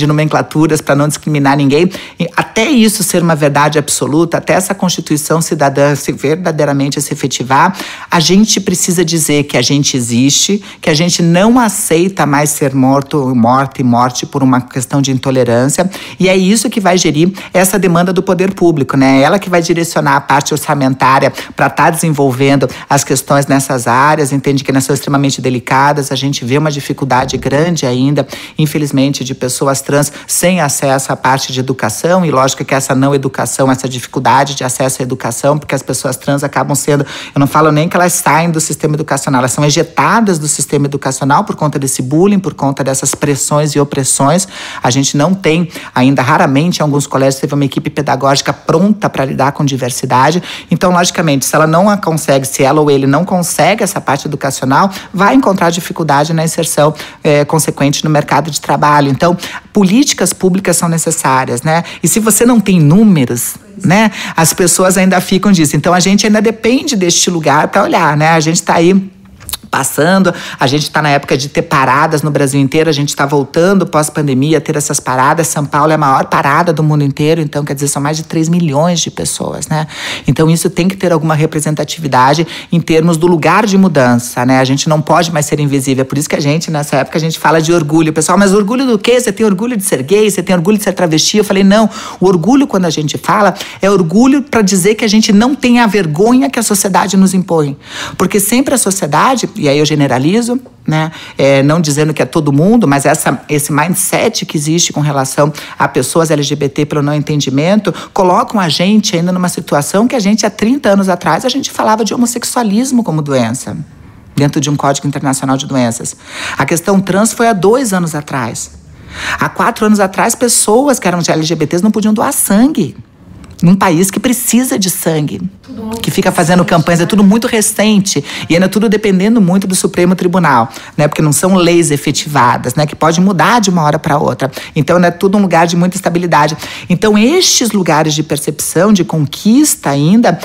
S3: nomenclaturas para não discriminar ninguém. E até isso ser uma verdade absoluta, até essa Constituição Cidadã verdadeiramente se efetivar, a gente precisa dizer que a gente existe, que a gente não aceita mais ser morte por uma questão de intolerância, e é isso que vai gerir essa demanda do poder público, né? Ela que vai direcionar a parte orçamentária para estar desenvolvendo as questões nessas áreas, entende que elas são extremamente delicadas, a gente vê uma dificuldade grande ainda, infelizmente, de pessoas trans sem acesso à parte de educação, e lógico que essa não educação, essa dificuldade de acesso à educação, porque as pessoas trans acabam sendo, eu não falo nem que elas saem do sistema educacional, elas são ejetadas do sistema educacional por conta desse bullying, por conta dessas pressões e opressões. A gente não tem ainda, raramente, em alguns colégios, teve uma equipe pedagógica pronta para lidar com diversidade. Então, logicamente, se ela não consegue, se ela ou ele não consegue essa parte educacional, vai encontrar dificuldade na inserção consequente no mercado de trabalho. Então, políticas públicas são necessárias, né? E se você não tem números, né, as pessoas ainda ficam disso. Então, a gente ainda depende deste lugar para olhar, né? A gente está aí passando, a gente está na época de ter paradas no Brasil inteiro, a gente está voltando pós-pandemia a ter essas paradas. São Paulo é a maior parada do mundo inteiro, então quer dizer, são mais de 3 milhões de pessoas, né? Então isso tem que ter alguma representatividade em termos do lugar de mudança, né? A gente não pode mais ser invisível, é por isso que a gente, nessa época, a gente fala de orgulho. Pessoal, mas orgulho do quê? Você tem orgulho de ser gay? Você tem orgulho de ser travesti? Eu falei, não, o orgulho, quando a gente fala, é orgulho para dizer que a gente não tem a vergonha que a sociedade nos impõe, porque sempre a sociedade, e aí eu generalizo, né? Não dizendo que é todo mundo, mas esse mindset que existe com relação a pessoas LGBT pelo não entendimento, colocam a gente ainda numa situação que a gente, há 30 anos atrás, a gente falava de homossexualismo como doença, dentro de um Código Internacional de Doenças. A questão trans foi há 2 anos atrás. Há 4 anos atrás, pessoas que eram de LGBTs não podiam doar sangue. Num país que precisa de sangue, que fica fazendo campanhas, é tudo muito recente e ainda tudo dependendo muito do Supremo Tribunal, né? Porque não são leis efetivadas, né? Que pode mudar de uma hora para outra. Então, é tudo um lugar de muita estabilidade. Então, estes lugares de percepção, de conquista ainda,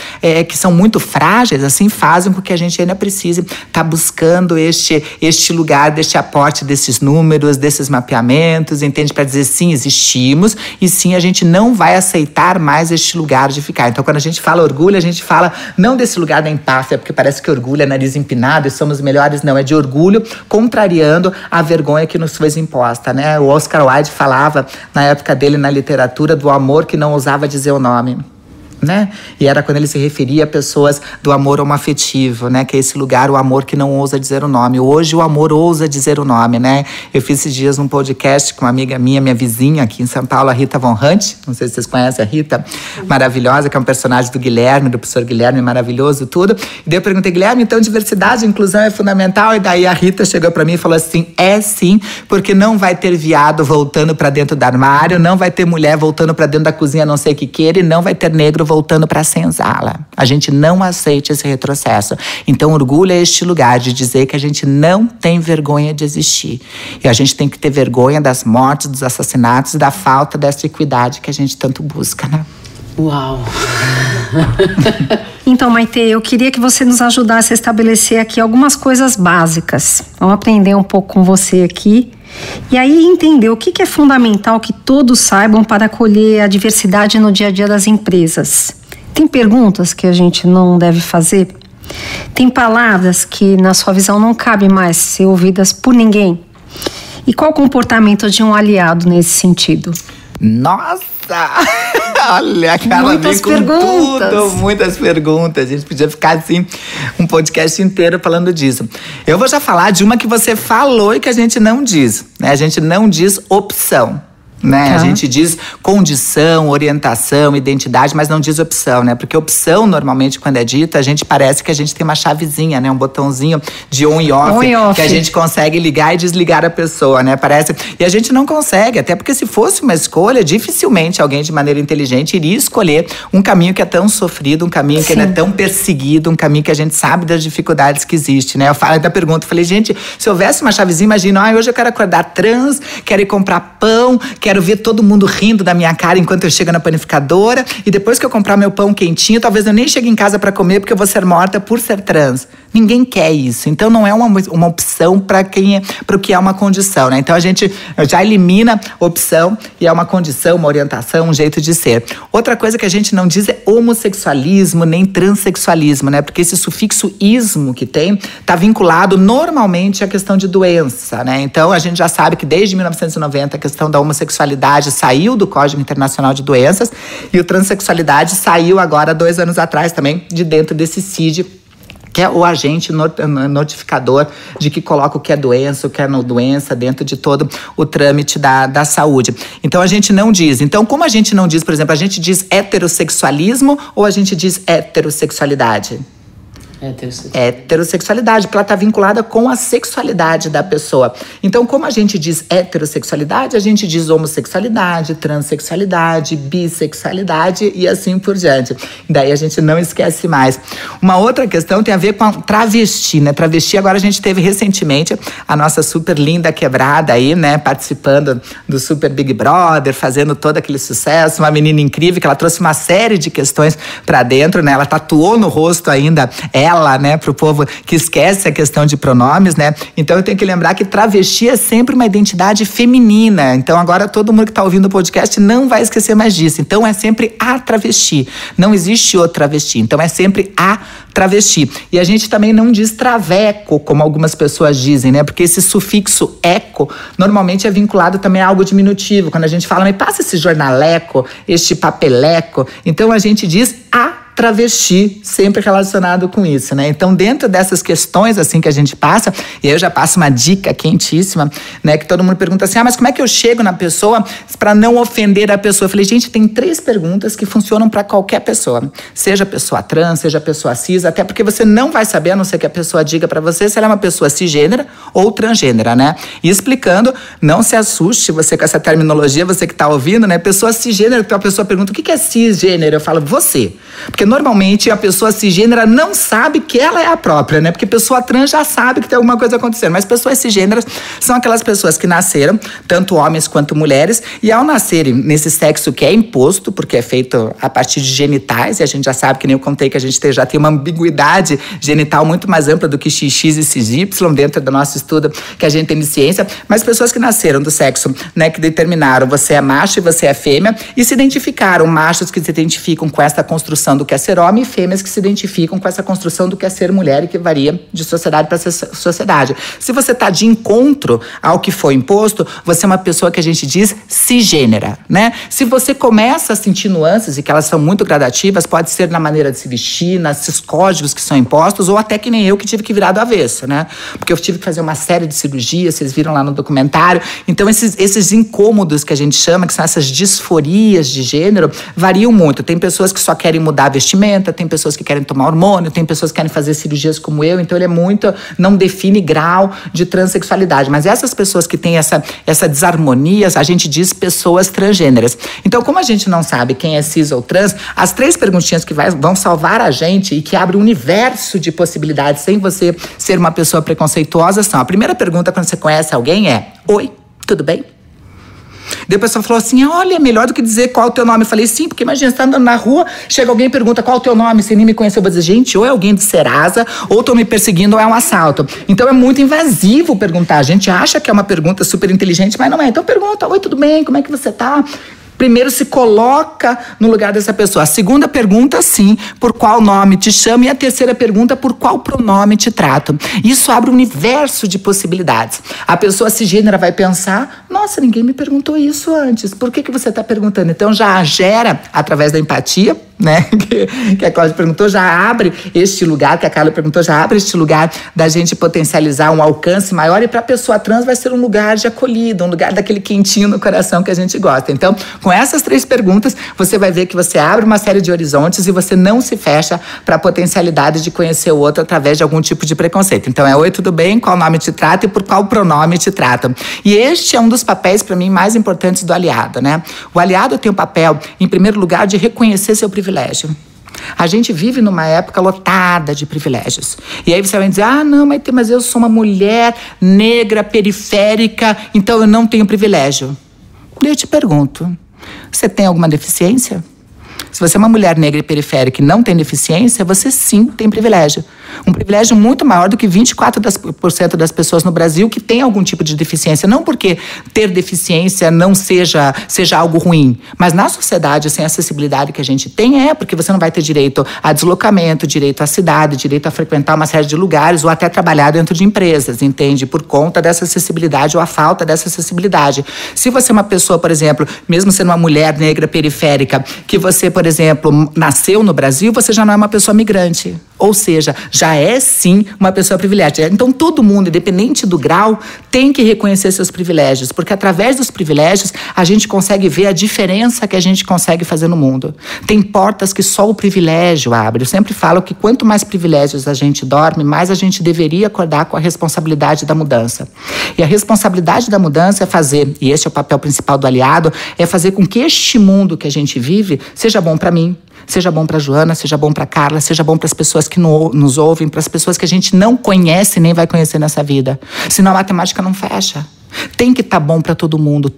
S3: que são muito frágeis, assim, fazem com que a gente ainda precise estar buscando este lugar, deste aporte desses números, desses mapeamentos, entende? Para dizer, sim, existimos e sim, a gente não vai aceitar mais este lugar de ficar. Então, quando a gente fala orgulho, a gente fala não desse lugar da empáfia, porque parece que orgulho é nariz empinado e somos melhores, não, é de orgulho contrariando a vergonha que nos foi imposta, né? O Oscar Wilde falava, na época dele, na literatura, do amor que não ousava dizer o nome, né? E era quando ele se referia a pessoas do amor homoafetivo, né? Que é esse lugar, o amor que não ousa dizer o nome. Hoje o amor ousa dizer o nome, né? Eu fiz esses dias um podcast com uma amiga minha vizinha aqui em São Paulo, a Rita Von Hunt. Não sei se vocês conhecem a Rita, maravilhosa, que é um personagem do Guilherme, do professor Guilherme, maravilhoso, tudo. E daí eu perguntei, Guilherme, então diversidade e inclusão é fundamental? E daí a Rita chegou pra mim e falou assim, sim, porque não vai ter viado voltando pra dentro do armário, não vai ter mulher voltando pra dentro da cozinha, não sei o que queira, e não vai ter negro voltando para a senzala. A gente não aceita esse retrocesso. Então, orgulho é este lugar de dizer que a gente não tem vergonha de existir. E a gente tem que ter vergonha das mortes, dos assassinatos e da falta dessa equidade que a gente tanto busca, né?
S1: Uau!
S2: Então, Maite, eu queria que você nos ajudasse a estabelecer aqui algumas coisas básicas. Vamos aprender um pouco com você aqui. E aí entender o que é fundamental que todos saibam para acolher a diversidade no dia a dia das empresas. Tem perguntas que a gente não deve fazer? Tem palavras que, na sua visão, não cabem mais ser ouvidas por ninguém? E qual o comportamento de um aliado nesse sentido?
S3: Nossa! Olha, aquela
S2: muitas perguntas.
S3: Muitas perguntas. A gente podia ficar assim um podcast inteiro falando disso. Eu vou já falar de uma que você falou e que a gente não diz, né? A gente não diz opção, né? A gente diz condição, orientação, identidade, mas não diz opção, né? Porque opção, normalmente, quando é dita, a gente parece que a gente tem uma chavezinha, né? Um botãozinho de on e off, que a gente consegue ligar e desligar a pessoa, né? Parece. E a gente não consegue, até porque se fosse uma escolha, dificilmente alguém de maneira inteligente iria escolher um caminho que é tão sofrido, um caminho que é tão perseguido, um caminho que a gente sabe das dificuldades que existe, né? Eu falei da pergunta, eu falei, gente, se houvesse uma chavezinha, imagina, hoje eu quero acordar trans, quero ir comprar pão, quero ver todo mundo rindo da minha cara enquanto eu chego na panificadora, e depois que eu comprar meu pão quentinho, talvez eu nem chegue em casa para comer porque eu vou ser morta por ser trans. Ninguém quer isso. Então não é uma opção para o que é uma condição, né? Então a gente já elimina opção e é uma condição, uma orientação, um jeito de ser. Outra coisa que a gente não diz é homossexualismo nem transexualismo, né? Porque esse sufixo ismo que tem está vinculado normalmente à questão de doença, né? Então a gente já sabe que desde 1990 a questão da homossexualidade saiu do Código Internacional de Doenças e o transexualidade saiu agora 2 anos atrás também de dentro desse CID, que é o agente notificador de que coloca o que é doença, o que é não doença, dentro de todo o trâmite da saúde. Então, a gente não diz. Então, como a gente não diz, por exemplo, a gente diz heterossexualismo ou a gente diz heterossexualidade? Heterossexualidade, porque ela está vinculada com a sexualidade da pessoa. Então, como a gente diz heterossexualidade, a gente diz homossexualidade, transexualidade, bissexualidade e assim por diante. Daí a gente não esquece mais. Uma outra questão tem a ver com a travesti, né? Travesti, agora a gente teve recentemente a nossa super linda Quebrada aí, né? Participando do Super Big Brother, fazendo todo aquele sucesso. Uma menina incrível que ela trouxe uma série de questões para dentro, né? Ela tatuou no rosto ainda ela, né, pro povo que esquece a questão de pronomes, né? Então eu tenho que lembrar que travesti é sempre uma identidade feminina. Então agora todo mundo que tá ouvindo o podcast não vai esquecer mais disso. Então é sempre a travesti. Não existe o travesti. Então é sempre a travesti. E a gente também não diz traveco, como algumas pessoas dizem, né? Porque esse sufixo eco normalmente é vinculado também a algo diminutivo. Quando a gente fala, me passa esse jornaleco, este papeleco. Então a gente diz a travesti, sempre relacionado com isso, né? Então, dentro dessas questões, assim, que a gente passa, e aí eu já passo uma dica quentíssima, né? Que todo mundo pergunta assim, mas como é que eu chego na pessoa para não ofender a pessoa? Eu falei, gente, tem 3 perguntas que funcionam para qualquer pessoa. Seja pessoa trans, seja pessoa cis, até porque você não vai saber, a não ser que a pessoa diga para você se ela é uma pessoa cisgênera ou transgênera, né? E explicando, não se assuste você com essa terminologia, você que tá ouvindo, né? Pessoa cisgênera, então a pessoa pergunta, o que é cisgênero? Eu falo, você. Porque normalmente a pessoa cisgênera não sabe que ela é a própria, né? Porque pessoa trans já sabe que tem alguma coisa acontecendo. Mas pessoas cisgêneras são aquelas pessoas que nasceram, tanto homens quanto mulheres, e ao nascerem nesse sexo que é imposto, porque é feito a partir de genitais, e a gente já sabe, que nem eu contei, que a gente já tem uma ambiguidade genital muito mais ampla do que XX e CY dentro do nosso estudo que a gente tem de ciência, mas pessoas que nasceram do sexo, né, que determinaram você é macho e você é fêmea, e se identificaram, machos que se identificam com essa construção do que é ser homem, e fêmeas que se identificam com essa construção do que é ser mulher, e que varia de sociedade para sociedade. Se você está de encontro ao que foi imposto, você é uma pessoa que a gente diz cisgênera, né? Se você começa a sentir nuances, e que elas são muito gradativas, pode ser na maneira de se vestir, nesses códigos que são impostos, ou até que nem eu, que tive que virar do avesso, né? Porque eu tive que fazer uma série de cirurgias, vocês viram lá no documentário. Então, esses incômodos que a gente chama, que são essas disforias de gênero, variam muito. Tem pessoas que só querem mudar a vestimenta, tem pessoas que querem tomar hormônio, tem pessoas que querem fazer cirurgias como eu, então ele é muito, não define grau de transexualidade, mas essas pessoas que têm essa desarmonia, a gente diz pessoas transgêneras. Então, como a gente não sabe quem é cis ou trans, as 3 perguntinhas que vão salvar a gente e que abrem um universo de possibilidades sem você ser uma pessoa preconceituosa são: a primeira pergunta quando você conhece alguém é: oi, tudo bem? Daí a pessoa falou assim, olha, melhor do que dizer qual é o teu nome. Eu falei, sim, porque imagina, você tá andando na rua, chega alguém e pergunta qual é o teu nome, sem nem me conhecer, eu vou dizer, gente, ou é alguém de Serasa, ou estão me perseguindo, ou é um assalto. Então é muito invasivo perguntar. A gente acha que é uma pergunta super inteligente, mas não é. Então pergunta, oi, tudo bem, como é que você tá? Primeiro se coloca no lugar dessa pessoa. A segunda pergunta, sim, por qual nome te chamo. E a terceira pergunta, por qual pronome te trato. Isso abre um universo de possibilidades. A pessoa cisgênera vai pensar, nossa, ninguém me perguntou isso antes. Por que você está perguntando? Então já gera, através da empatia, né, que a Cláudia perguntou, já abre este lugar, que a Carla perguntou, já abre este lugar da gente potencializar um alcance maior, e para a pessoa trans vai ser um lugar de acolhida, um lugar daquele quentinho no coração que a gente gosta. Então, com essas 3 perguntas, você vai ver que você abre uma série de horizontes e você não se fecha para a potencialidade de conhecer o outro através de algum tipo de preconceito. Então é oi, tudo bem, qual nome te trata e por qual pronome te tratam. E este é um dos papéis, para mim, mais importantes do aliado, né? O aliado tem o papel, em primeiro lugar, de reconhecer seu privilégio. A gente vive numa época lotada de privilégios. E aí você vai dizer, não, mas eu sou uma mulher negra, periférica, então eu não tenho privilégio. Eu te pergunto, você tem alguma deficiência? Se você é uma mulher negra e periférica e não tem deficiência, você sim tem privilégio. Um privilégio muito maior do que 24% das pessoas no Brasil que têm algum tipo de deficiência. Não porque ter deficiência não seja algo ruim, mas na sociedade, sem acessibilidade que a gente tem, porque você não vai ter direito a deslocamento, direito à cidade, direito a frequentar uma série de lugares ou até trabalhar dentro de empresas, entende? Por conta dessa acessibilidade ou a falta dessa acessibilidade. Se você é uma pessoa, por exemplo, mesmo sendo uma mulher negra periférica, que você, por exemplo, nasceu no Brasil, você já não é uma pessoa migrante. Ou seja, já é sim uma pessoa privilegiada. Então todo mundo, independente do grau, tem que reconhecer seus privilégios, porque através dos privilégios a gente consegue ver a diferença que a gente consegue fazer no mundo. Tem portas que só o privilégio abre. Eu sempre falo que quanto mais privilégios a gente dorme, mais a gente deveria acordar com a responsabilidade da mudança. E a responsabilidade da mudança é fazer, e esse é o papel principal do aliado, é fazer com que este mundo que a gente vive seja bom para mim, seja bom para Joana, seja bom para Carla, seja bom para as pessoas que nos ouvem, para as pessoas que a gente não conhece nem vai conhecer nessa vida. Senão a matemática não fecha. Tem que estar bom para todo mundo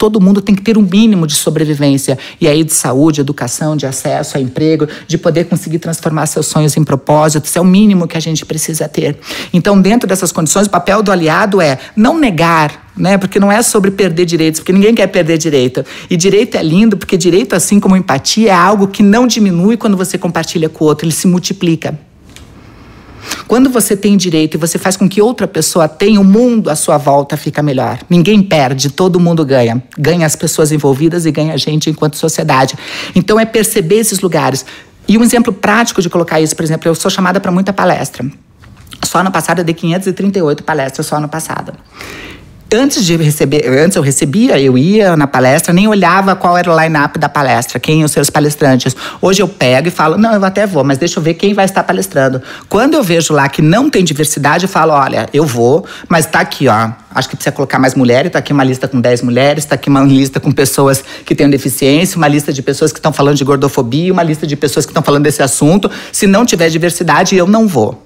S3: tem que ter um mínimo de sobrevivência, e aí de saúde, educação, de acesso a emprego, de poder conseguir transformar seus sonhos em propósitos, é o mínimo que a gente precisa ter. Então, dentro dessas condições, o papel do aliado é não negar, né? Porque não é sobre perder direitos, porque ninguém quer perder direito. E direito é lindo, porque direito, assim como empatia, é algo que não diminui quando você compartilha com o outro, ele se multiplica. Quando você tem direito e você faz com que outra pessoa tenha, o mundo à sua volta fica melhor. Ninguém perde, todo mundo ganha. Ganha as pessoas envolvidas e ganha a gente enquanto sociedade. Então é perceber esses lugares. E um exemplo prático de colocar isso, por exemplo, eu sou chamada para muita palestra. Só ano passado eu dei 538 palestras, só ano passado. Antes eu ia na palestra, nem olhava qual era o line-up da palestra, quem iam ser os palestrantes. Hoje eu pego e falo, não, eu até vou, mas deixa eu ver quem vai estar palestrando. Quando eu vejo lá que não tem diversidade, eu falo, olha, eu vou, mas tá aqui, ó, acho que precisa colocar mais mulheres, tá aqui uma lista com 10 mulheres, tá aqui uma lista com pessoas que têm deficiência, uma lista de pessoas que estão falando de gordofobia, uma lista de pessoas que estão falando desse assunto. Se não tiver diversidade, eu não vou.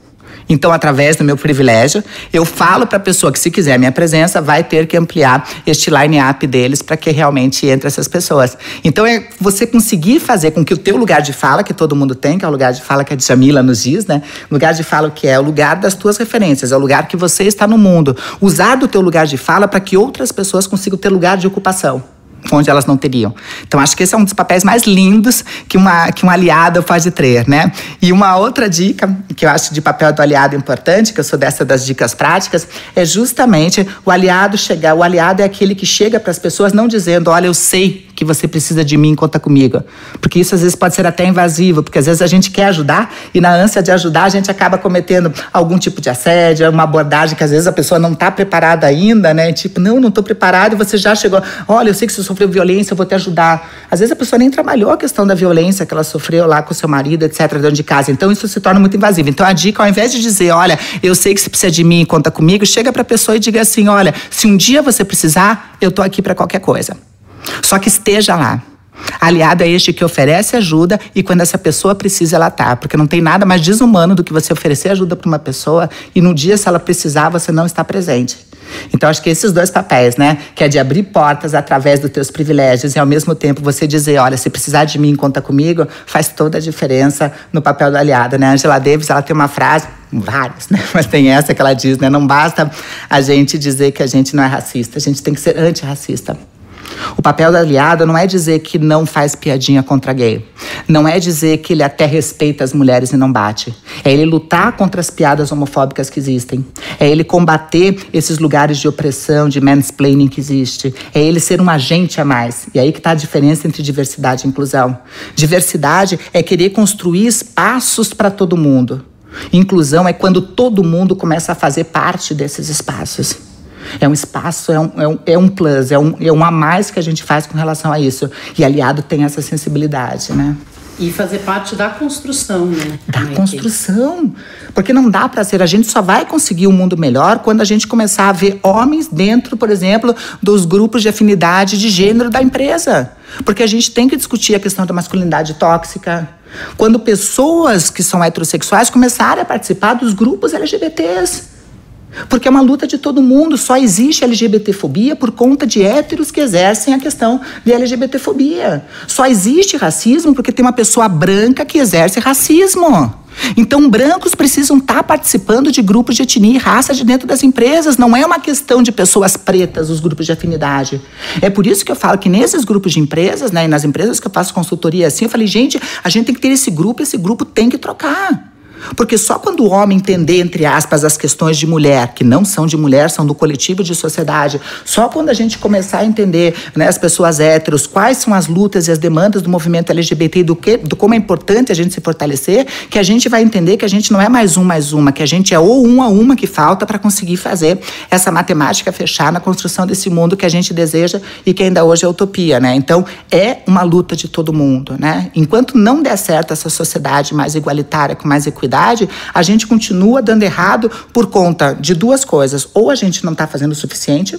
S3: Então, através do meu privilégio, eu falo para a pessoa que, se quiser a minha presença, vai ter que ampliar este line-up deles para que realmente entre essas pessoas. Então, é você conseguir fazer com que o teu lugar de fala, que todo mundo tem, que é o lugar de fala que a Djamila nos diz, né? Lugar de fala que é o lugar das tuas referências, é o lugar que você está no mundo. Usar do teu lugar de fala para que outras pessoas consigam ter lugar de ocupação onde elas não teriam. Então, acho que esse é um dos papéis mais lindos que um aliado pode ter, né? E uma outra dica, que eu acho de papel do aliado importante, que eu sou dessa das dicas práticas, é justamente o aliado chegar. O aliado é aquele que chega para as pessoas não dizendo, olha, eu sei que você precisa de mim, conta comigo. Porque isso, às vezes, pode ser até invasivo, porque, às vezes, a gente quer ajudar e, na ânsia de ajudar, a gente acaba cometendo algum tipo de assédio, uma abordagem que, às vezes, a pessoa não está preparada ainda, né? Tipo, não estou preparado, e você já chegou, olha, eu sei que você sofreu violência, eu vou te ajudar. Às vezes a pessoa nem trabalhou a questão da violência que ela sofreu lá com o seu marido, etc., dentro de casa. Então isso se torna muito invasivo. Então a dica, ao invés de dizer, olha, eu sei que você precisa de mim, conta comigo, chega para a pessoa e diga assim, olha, se um dia você precisar, eu tô aqui para qualquer coisa. Só que esteja lá. Aliado é este que oferece ajuda e quando essa pessoa precisa, ela tá. Porque não tem nada mais desumano do que você oferecer ajuda para uma pessoa e no dia, se ela precisar, você não está presente. Então, acho que esses dois papéis, né? Que é de abrir portas através dos teus privilégios e, ao mesmo tempo, você dizer, olha, se precisar de mim, conta comigo, faz toda a diferença no papel do aliado, né? A Angela Davis, ela tem uma frase, várias, né? Mas tem essa que ela diz, né? Não basta a gente dizer que a gente não é racista, a gente tem que ser antirracista. O papel do aliado não é dizer que não faz piadinha contra gay. Não é dizer que ele até respeita as mulheres e não bate. É ele lutar contra as piadas homofóbicas que existem. É ele combater esses lugares de opressão, de mansplaining que existe. É ele ser um agente a mais. E aí que está a diferença entre diversidade e inclusão. Diversidade é querer construir espaços para todo mundo. Inclusão é quando todo mundo começa a fazer parte desses espaços. É um espaço, é um plus, é um a mais que a gente faz com relação a isso. E aliado tem essa sensibilidade, né?
S1: E fazer parte da construção, né?
S3: Da construção. Porque não dá para ser. A gente só vai conseguir um mundo melhor quando a gente começar a ver homens dentro, por exemplo, dos grupos de afinidade de gênero da empresa. Porque a gente tem que discutir a questão da masculinidade tóxica. Quando pessoas que são heterossexuais começarem a participar dos grupos LGBTs. Porque é uma luta de todo mundo, só existe LGBTfobia por conta de héteros que exercem a questão de LGBTfobia. Só existe racismo porque tem uma pessoa branca que exerce racismo. Então, brancos precisam estar participando de grupos de etnia e raça de dentro das empresas. Não é uma questão de pessoas pretas, os grupos de afinidade. É por isso que eu falo que nesses grupos de empresas, né, e nas empresas que eu faço consultoria assim, eu falei, gente, a gente tem que ter esse grupo tem que trocar. Porque só quando o homem entender, entre aspas, as questões de mulher, que não são de mulher, são do coletivo de sociedade, só quando a gente começar a entender, né, as pessoas héteros, quais são as lutas e as demandas do movimento LGBT e do como é importante a gente se fortalecer, que a gente vai entender que a gente não é mais uma, que a gente é ou uma que falta para conseguir fazer essa matemática fechar na construção desse mundo que a gente deseja e que ainda hoje é utopia, né? Então, é uma luta de todo mundo, né? Enquanto não der certo essa sociedade mais igualitária, com mais equidade, a gente continua dando errado por conta de duas coisas. Ou a gente não está fazendo o suficiente,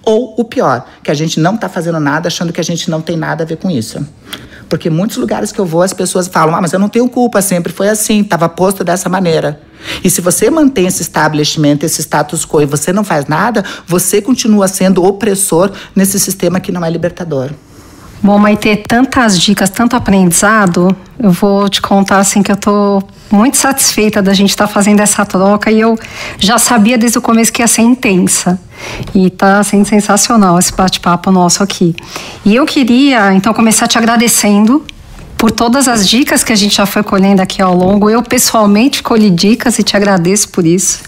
S3: ou o pior, que a gente não está fazendo nada achando que a gente não tem nada a ver com isso. Porque em muitos lugares que eu vou, as pessoas falam, mas eu não tenho culpa, sempre foi assim, estava posto dessa maneira. E se você mantém esse establishment, esse status quo, e você não faz nada, você continua sendo opressor nesse sistema que não é libertador.
S2: Bom, Maitê, tantas dicas, tanto aprendizado, eu vou te contar assim que eu tô muito satisfeita da gente estar fazendo essa troca, e eu já sabia desde o começo que ia ser intensa. E tá sendo sensacional esse bate-papo nosso aqui. E eu queria, então, começar te agradecendo por todas as dicas que a gente já foi colhendo aqui ao longo. Eu, pessoalmente, colhi dicas e te agradeço por isso.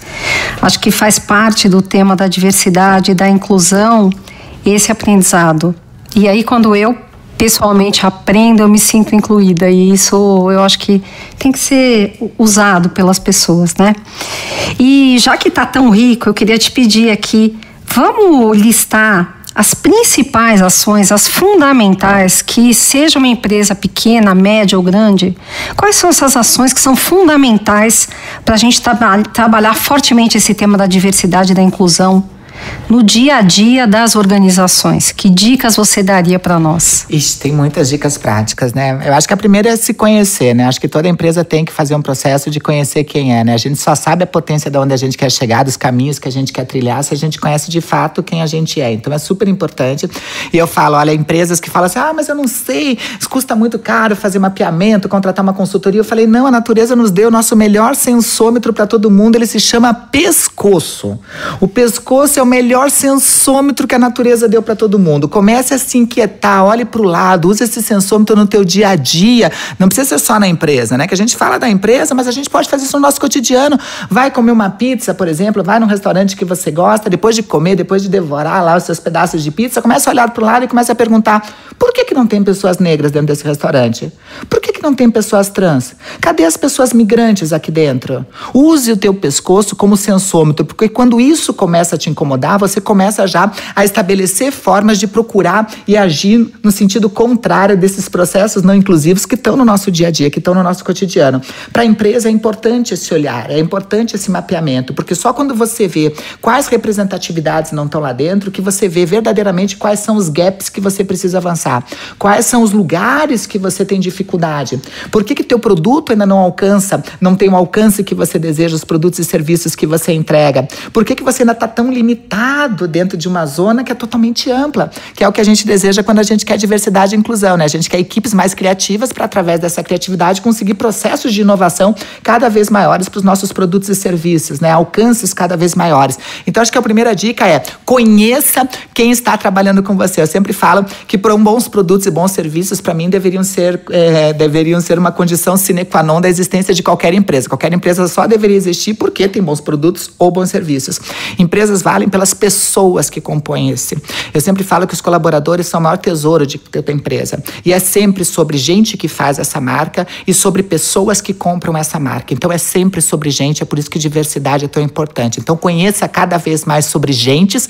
S2: Acho que faz parte do tema da diversidade, da inclusão, esse aprendizado. E aí, quando eu pessoalmente aprendo, eu me sinto incluída, e isso eu acho que tem que ser usado pelas pessoas, né? E já que tá tão rico, eu queria te pedir aqui, vamos listar as principais ações, as fundamentais, que seja uma empresa pequena, média ou grande. Quais são essas ações que são fundamentais para a gente trabalhar fortemente esse tema da diversidade e da inclusão no dia a dia das organizações? Que dicas você daria para nós?
S3: Ixi, tem muitas dicas práticas, né? Eu acho que a primeira é se conhecer, né? Acho que toda empresa tem que fazer um processo de conhecer quem é, né? A gente só sabe a potência de onde a gente quer chegar, dos caminhos que a gente quer trilhar, se a gente conhece de fato quem a gente é. Então é super importante. E eu falo, olha, empresas que falam assim, mas eu não sei, custa muito caro fazer mapeamento, contratar uma consultoria. Eu falei, não, a natureza nos deu o nosso melhor sensômetro para todo mundo, ele se chama pescoço. O pescoço é o melhor sensômetro que a natureza deu para todo mundo. Comece a se inquietar, olhe para o lado, use esse sensômetro no teu dia a dia. Não precisa ser só na empresa, né? Que a gente fala da empresa, mas a gente pode fazer isso no nosso cotidiano. Vai comer uma pizza, por exemplo, vai num restaurante que você gosta, depois de comer, depois de devorar lá os seus pedaços de pizza, começa a olhar para o lado e começa a perguntar, por que não tem pessoas negras dentro desse restaurante? Por que não tem pessoas trans? Cadê as pessoas migrantes aqui dentro? Use o teu pescoço como sensômetro, porque quando isso começa a te incomodar, você começa já a estabelecer formas de procurar e agir no sentido contrário desses processos não inclusivos que estão no nosso dia a dia, que estão no nosso cotidiano. Para a empresa é importante esse olhar, é importante esse mapeamento, porque só quando você vê quais representatividades não estão lá dentro, que você vê verdadeiramente quais são os gaps que você precisa avançar, quais são os lugares que você tem dificuldade. Por que teu produto ainda não alcança, não tem o alcance que você deseja, os produtos e serviços que você entrega? Por que você ainda está tão limitado dentro de uma zona que é totalmente ampla? Que é o que a gente deseja quando a gente quer diversidade e inclusão, né? A gente quer equipes mais criativas para, através dessa criatividade, conseguir processos de inovação cada vez maiores para os nossos produtos e serviços, né? Alcances cada vez maiores. Então, acho que a primeira dica é conheça quem está trabalhando com você. Eu sempre falo que bons produtos e bons serviços, para mim, deveriam ser uma condição sine qua non da existência de qualquer empresa. Qualquer empresa só deveria existir porque tem bons produtos ou bons serviços. Empresas valem pelas pessoas que compõem esse. Eu sempre falo que os colaboradores são o maior tesouro de tua empresa. E é sempre sobre gente que faz essa marca e sobre pessoas que compram essa marca. Então é sempre sobre gente, é por isso que diversidade é tão importante. Então conheça cada vez mais sobre gentes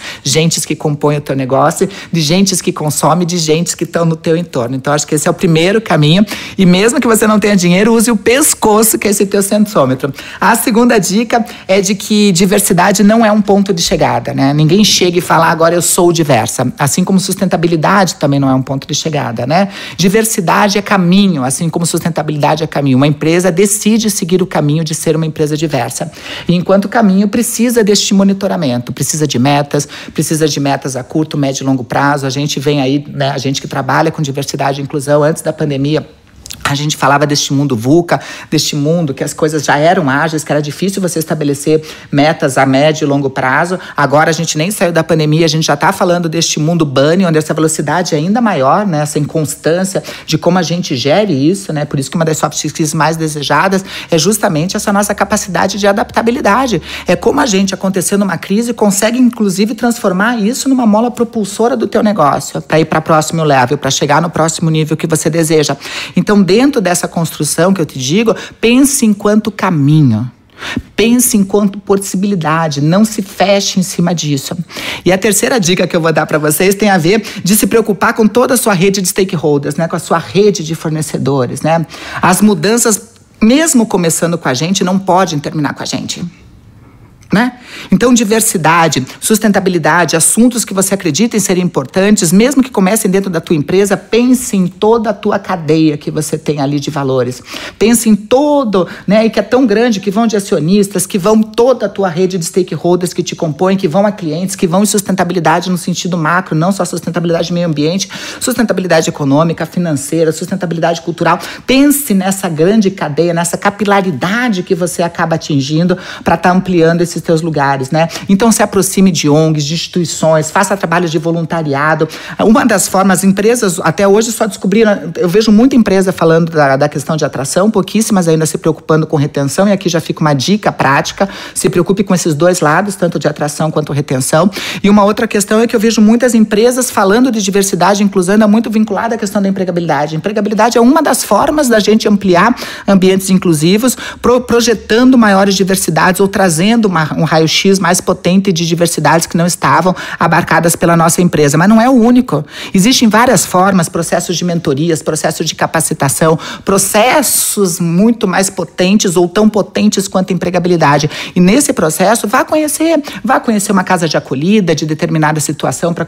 S3: que compõem o teu negócio, de gentes que consomem, de gentes que estão no teu entorno. Então acho que esse é o primeiro caminho. E mesmo que você não tenha dinheiro, use o pescoço, que é esse teu sensômetro. A segunda dica é de que diversidade não é um ponto de chegada, né? Ninguém chega e fala, agora eu sou diversa. Assim como sustentabilidade também não é um ponto de chegada, né? Diversidade é caminho, assim como sustentabilidade é caminho. Uma empresa decide seguir o caminho de ser uma empresa diversa. E enquanto caminho, precisa deste monitoramento, precisa de metas a curto, médio e longo prazo. A gente vem aí, né? A gente que trabalha com diversidade e inclusão antes da pandemia, a gente falava deste mundo VUCA, deste mundo que as coisas já eram ágeis, que era difícil você estabelecer metas a médio e longo prazo. Agora a gente nem saiu da pandemia, a gente já está falando deste mundo bunny, onde essa velocidade é ainda maior, né? Essa inconstância de como a gente gere isso, né? Por isso que uma das soft skills mais desejadas é justamente essa nossa capacidade de adaptabilidade. É como a gente, acontecendo uma crise, consegue inclusive transformar isso numa mola propulsora do teu negócio, para ir para o próximo level, para chegar no próximo nível que você deseja. Então, dentro dessa construção que eu te digo, pense enquanto caminho. Pense enquanto possibilidade, não se feche em cima disso. E a terceira dica que eu vou dar para vocês tem a ver de se preocupar com toda a sua rede de stakeholders, né? Com a sua rede de fornecedores, né? As mudanças, mesmo começando com a gente, não podem terminar com a gente. né? Então, diversidade, sustentabilidade, assuntos que você acredita em serem importantes, mesmo que comecem dentro da tua empresa, pense em toda a tua cadeia que você tem ali de valores. Pense em todo, né? E que é tão grande, que vão de acionistas, que vão toda a tua rede de stakeholders que te compõem, que vão a clientes, que vão em sustentabilidade no sentido macro, não só sustentabilidade do meio ambiente, sustentabilidade econômica, financeira, sustentabilidade cultural. Pense nessa grande cadeia, nessa capilaridade que você acaba atingindo para estar ampliando esses teus lugares, né? Então se aproxime de ONGs, de instituições, faça trabalhos de voluntariado. Uma das formas, empresas até hoje só descobriram, eu vejo muita empresa falando da questão de atração, pouquíssimas ainda se preocupando com retenção, e aqui já fica uma dica prática, se preocupe com esses dois lados, tanto de atração quanto retenção. E uma outra questão é que eu vejo muitas empresas falando de diversidade e inclusão, é muito vinculada à questão da empregabilidade. Empregabilidade é uma das formas da gente ampliar ambientes inclusivos, projetando maiores diversidades ou trazendo um raio-x mais potente de diversidades que não estavam abarcadas pela nossa empresa. Mas não é o único. Existem várias formas, processos de mentorias, processos de capacitação, processos muito mais potentes ou tão potentes quanto a empregabilidade. E nesse processo, vá conhecer uma casa de acolhida de determinada situação para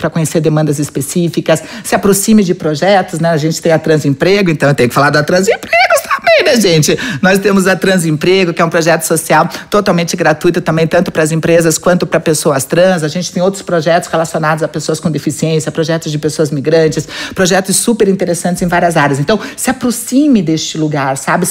S3: conhecer demandas específicas, se aproxime de projetos, né? A gente tem a Transemprego, então eu tenho que falar da Transemprego também, né, gente? Nós temos a Transemprego, que é um projeto social totalmente gratuito também, tanto para as empresas quanto para pessoas trans. A gente tem outros projetos relacionados a pessoas com deficiência, projetos de pessoas migrantes, projetos super interessantes em várias áreas. Então, se aproxime deste lugar, sabe?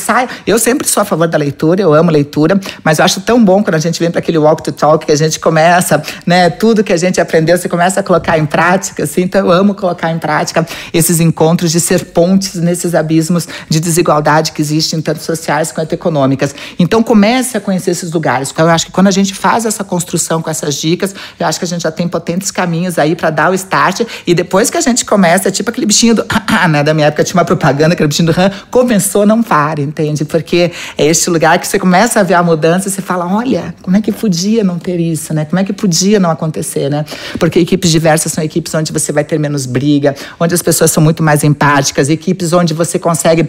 S3: Eu sempre sou a favor da leitura, eu amo leitura, mas eu acho tão bom quando a gente vem para aquele walk to talk, que a gente começa, né, tudo que a gente aprendeu, você começa a colocar em prática, assim. Então eu amo colocar em prática esses encontros de ser pontes nesses abismos de desigualdade que existem, tanto sociais quanto econômicas. Então comece a conhecer esses lugares. Eu acho que quando a gente faz essa construção com essas dicas, eu acho que a gente já tem potentes caminhos aí para dar o start, e depois que a gente começa, tipo aquele bichinho do né, da minha época tinha uma propaganda, aquele bichinho do começou, não pare, entende? Porque é este lugar que você começa a ver a mudança e você fala, olha, como é que podia não ter isso, né? Como é que podia não acontecer, né? Porque equipes diversas são equipes onde você vai ter menos briga, onde as pessoas são muito mais empáticas, equipes onde você consegue,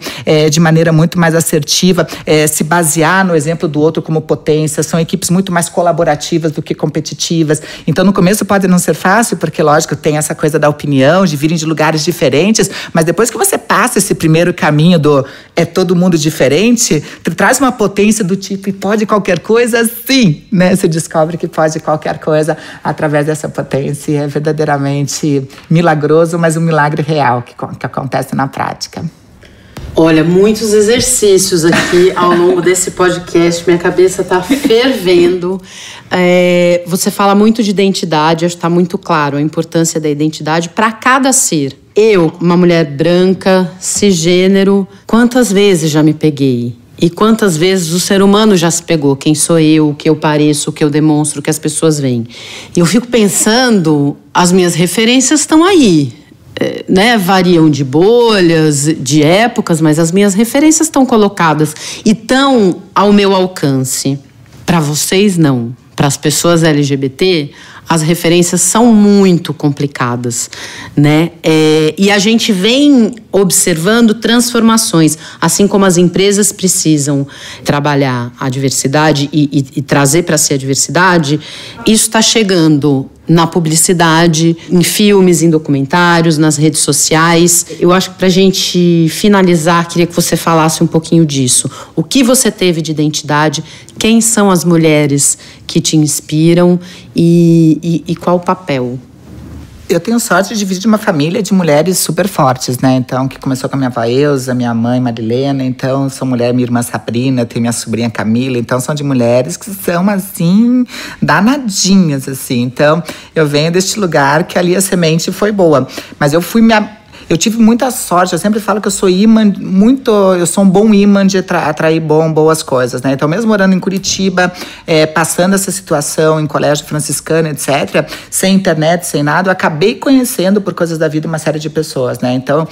S3: de maneira muito mais assertiva, se basear no exemplo do outro como potência, são equipes muito mais colaborativas do que competitivas. Então, no começo pode não ser fácil, porque, lógico, tem essa coisa da opinião, de virem de lugares diferentes, mas depois que você passa esse primeiro caminho do todo mundo diferente, traz uma potência do tipo, e pode qualquer coisa? Sim, né? Você descobre que pode qualquer coisa através dessa potência, e é verdadeiramente milagroso, mas um milagre real que acontece na prática.
S1: Olha, muitos exercícios aqui ao longo desse podcast, minha cabeça está fervendo. Você fala muito de identidade, acho que está muito claro a importância da identidade para cada ser. Eu, uma mulher branca, cisgênero, quantas vezes já me peguei? E quantas vezes o ser humano já se pegou? Quem sou eu, o que eu pareço, o que eu demonstro, o que as pessoas veem? E eu fico pensando, as minhas referências estão aí. Né, variam de bolhas, de épocas, mas as minhas referências estão colocadas e estão ao meu alcance. Para vocês, não. Para as pessoas LGBT, as referências são muito complicadas, né? E a gente vem observando transformações, assim como as empresas precisam trabalhar a diversidade e trazer para si a diversidade, isso está chegando na publicidade, em filmes, em documentários, nas redes sociais. Eu acho que para a gente finalizar, queria que você falasse um pouquinho disso. O que você teve de identidade? Quem são as mulheres que te inspiram e qual o papel?
S3: Eu tenho sorte de vir de uma família de mulheres super fortes, né? Então, que começou com a minha avó Elza, minha mãe Marilena. Então, sou mulher, minha irmã Sabrina, tem minha sobrinha Camila. Então, são de mulheres que são, assim, danadinhas, assim. Então, eu venho deste lugar que ali a semente foi boa. Mas eu tive muita sorte, eu sempre falo que eu sou eu sou um bom imã de atrair boas coisas, né? Então, mesmo morando em Curitiba, passando essa situação em colégio franciscano, etc., sem internet, sem nada, eu acabei conhecendo, por coisas da vida, uma série de pessoas, né? Então,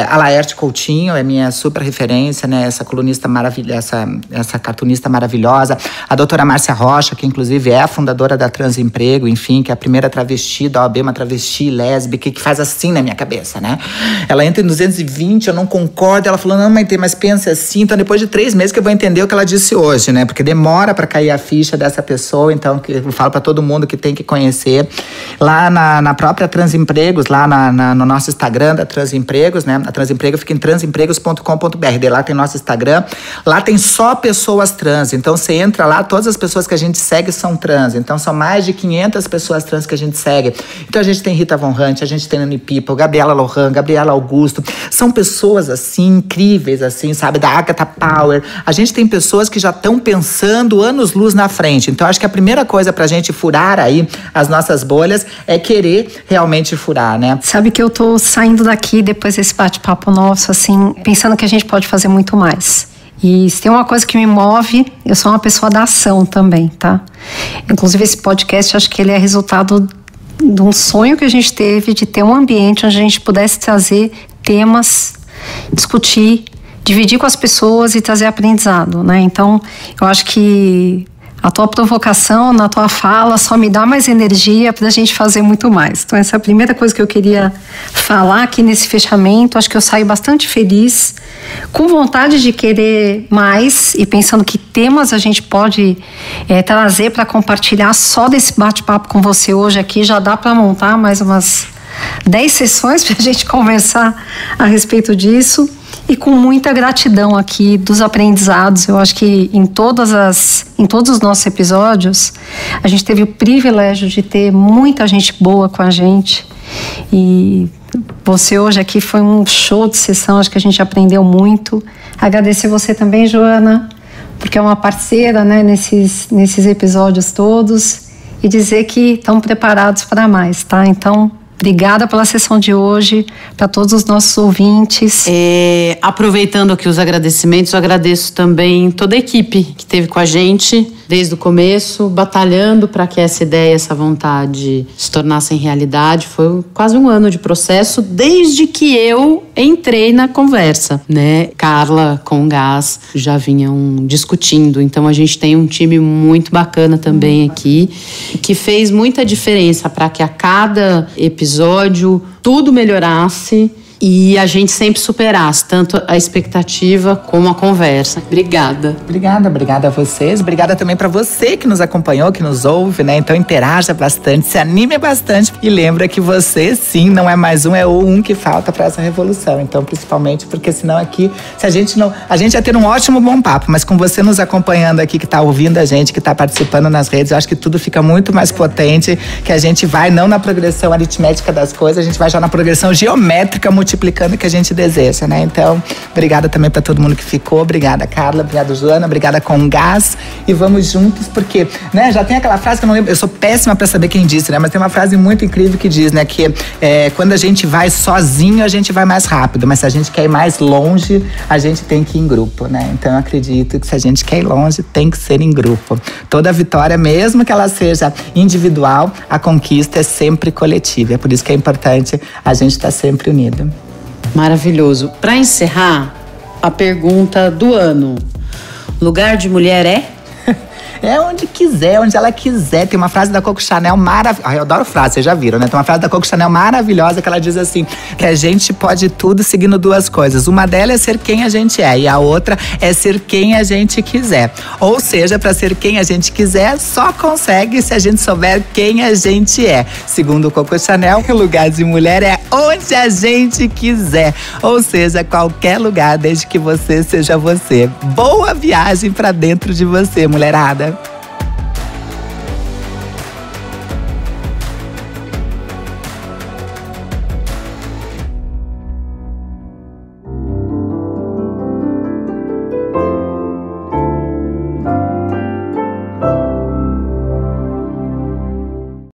S3: a Laerte Coutinho é minha super referência, né? Essa colunista maravilhosa, essa cartunista maravilhosa. A doutora Márcia Rocha, que inclusive é a fundadora da Transemprego, enfim, que é a primeira travesti da OAB, uma travesti lésbica, que faz assim na minha cabeça, né? ela entra em 220, eu não concordo. Ela falou, não, Maitê, mas pensa assim. Então, depois de 3 meses que eu vou entender o que ela disse hoje, né? Porque demora pra cair a ficha dessa pessoa. Então, eu falo pra todo mundo que tem que conhecer. Lá na própria Transempregos, lá no nosso Instagram da Transempregos, né? A Transemprego fica em transempregos.com.br. Daí lá tem nosso Instagram. Lá tem só pessoas trans. Então, você entra lá, todas as pessoas que a gente segue são trans. Então, são mais de 500 pessoas trans que a gente segue. Então, a gente tem Rita Von Hunt, a gente tem Nani People, Gabriela Lohan, Gabriela Augusto. São pessoas, assim, incríveis, assim, sabe? Da Agatha Power. A gente tem pessoas que já estão pensando anos-luz na frente. Então, acho que a primeira coisa pra gente furar aí as nossas bolhas é querer realmente furar, né?
S2: Sabe que eu tô saindo daqui depois desse bate-papo nosso, assim, pensando que a gente pode fazer muito mais. E se tem uma coisa que me move, eu sou uma pessoa da ação também, tá? Inclusive, esse podcast, acho que ele é resultado de um sonho que a gente teve de ter um ambiente onde a gente pudesse trazer temas, discutir, dividir com as pessoas e trazer aprendizado, né? Então, eu acho que a tua provocação na tua fala só me dá mais energia para a gente fazer muito mais. Então, essa é a primeira coisa que eu queria falar aqui nesse fechamento. Acho que eu saio bastante feliz, com vontade de querer mais e pensando que temas a gente pode trazer para compartilhar só desse bate-papo com você hoje aqui. Já dá para montar mais umas 10 sessões para a gente conversar a respeito disso. E com muita gratidão aqui dos aprendizados. Eu acho que em todos os nossos episódios, a gente teve o privilégio de ter muita gente boa com a gente. E você hoje aqui foi um show de sessão, acho que a gente aprendeu muito. Agradecer você também, Joana, porque é uma parceira, né, nesses episódios todos. E dizer que estão preparados para mais, tá? Então, obrigada pela sessão de hoje, para todos os nossos ouvintes.
S1: Aproveitando aqui os agradecimentos, eu agradeço também toda a equipe que esteve com a gente desde o começo, batalhando para que essa ideia, essa vontade se tornassem realidade. Foi quase um ano de processo, desde que eu entrei na conversa, né? Carla com o Gás já vinham discutindo, então a gente tem um time muito bacana também aqui, que fez muita diferença para que a cada episódio tudo melhorasse e a gente sempre superasse tanto a expectativa como a conversa. Obrigada.
S3: Obrigada a vocês. Obrigada também para você que nos acompanhou, que nos ouve, né? Então interaja bastante, se anime bastante e lembra que você, sim, não é mais um, é o um que falta para essa revolução. Então, principalmente porque senão aqui, se a gente ia ter um ótimo bom papo, mas com você nos acompanhando aqui, que tá ouvindo a gente, que tá participando nas redes, eu acho que tudo fica muito mais potente, que a gente vai não na progressão aritmética das coisas, a gente vai já na progressão geométrica, multiplicando o que a gente deseja, né? Então, obrigada também para todo mundo que ficou. Obrigada, Carla. Obrigada, Joana. Obrigada, Com Gás. E vamos juntos, porque, né? Já tem aquela frase que eu não lembro, eu sou péssima para saber quem disse, né? Mas tem uma frase muito incrível que diz, né? Que quando a gente vai sozinho, a gente vai mais rápido. Mas se a gente quer ir mais longe, a gente tem que ir em grupo, né? Então, eu acredito que se a gente quer ir longe, tem que ser em grupo. Toda vitória, mesmo que ela seja individual, a conquista é sempre coletiva. É por isso que é importante a gente estar sempre unido.
S1: Maravilhoso. Para encerrar, a pergunta do ano. Lugar de mulher é?
S3: É onde quiser, onde ela quiser. Tem uma frase da Coco Chanel maravilhosa. Eu adoro frase, vocês já viram, né? Tem uma frase da Coco Chanel maravilhosa que ela diz assim, que a gente pode tudo seguindo 2 coisas. Uma delas é ser quem a gente é e a outra é ser quem a gente quiser. Ou seja, para ser quem a gente quiser, só consegue se a gente souber quem a gente é. Segundo Coco Chanel, o lugar de mulher é onde a gente quiser. Ou seja, qualquer lugar, desde que você seja você. Boa viagem para dentro de você, mulherada.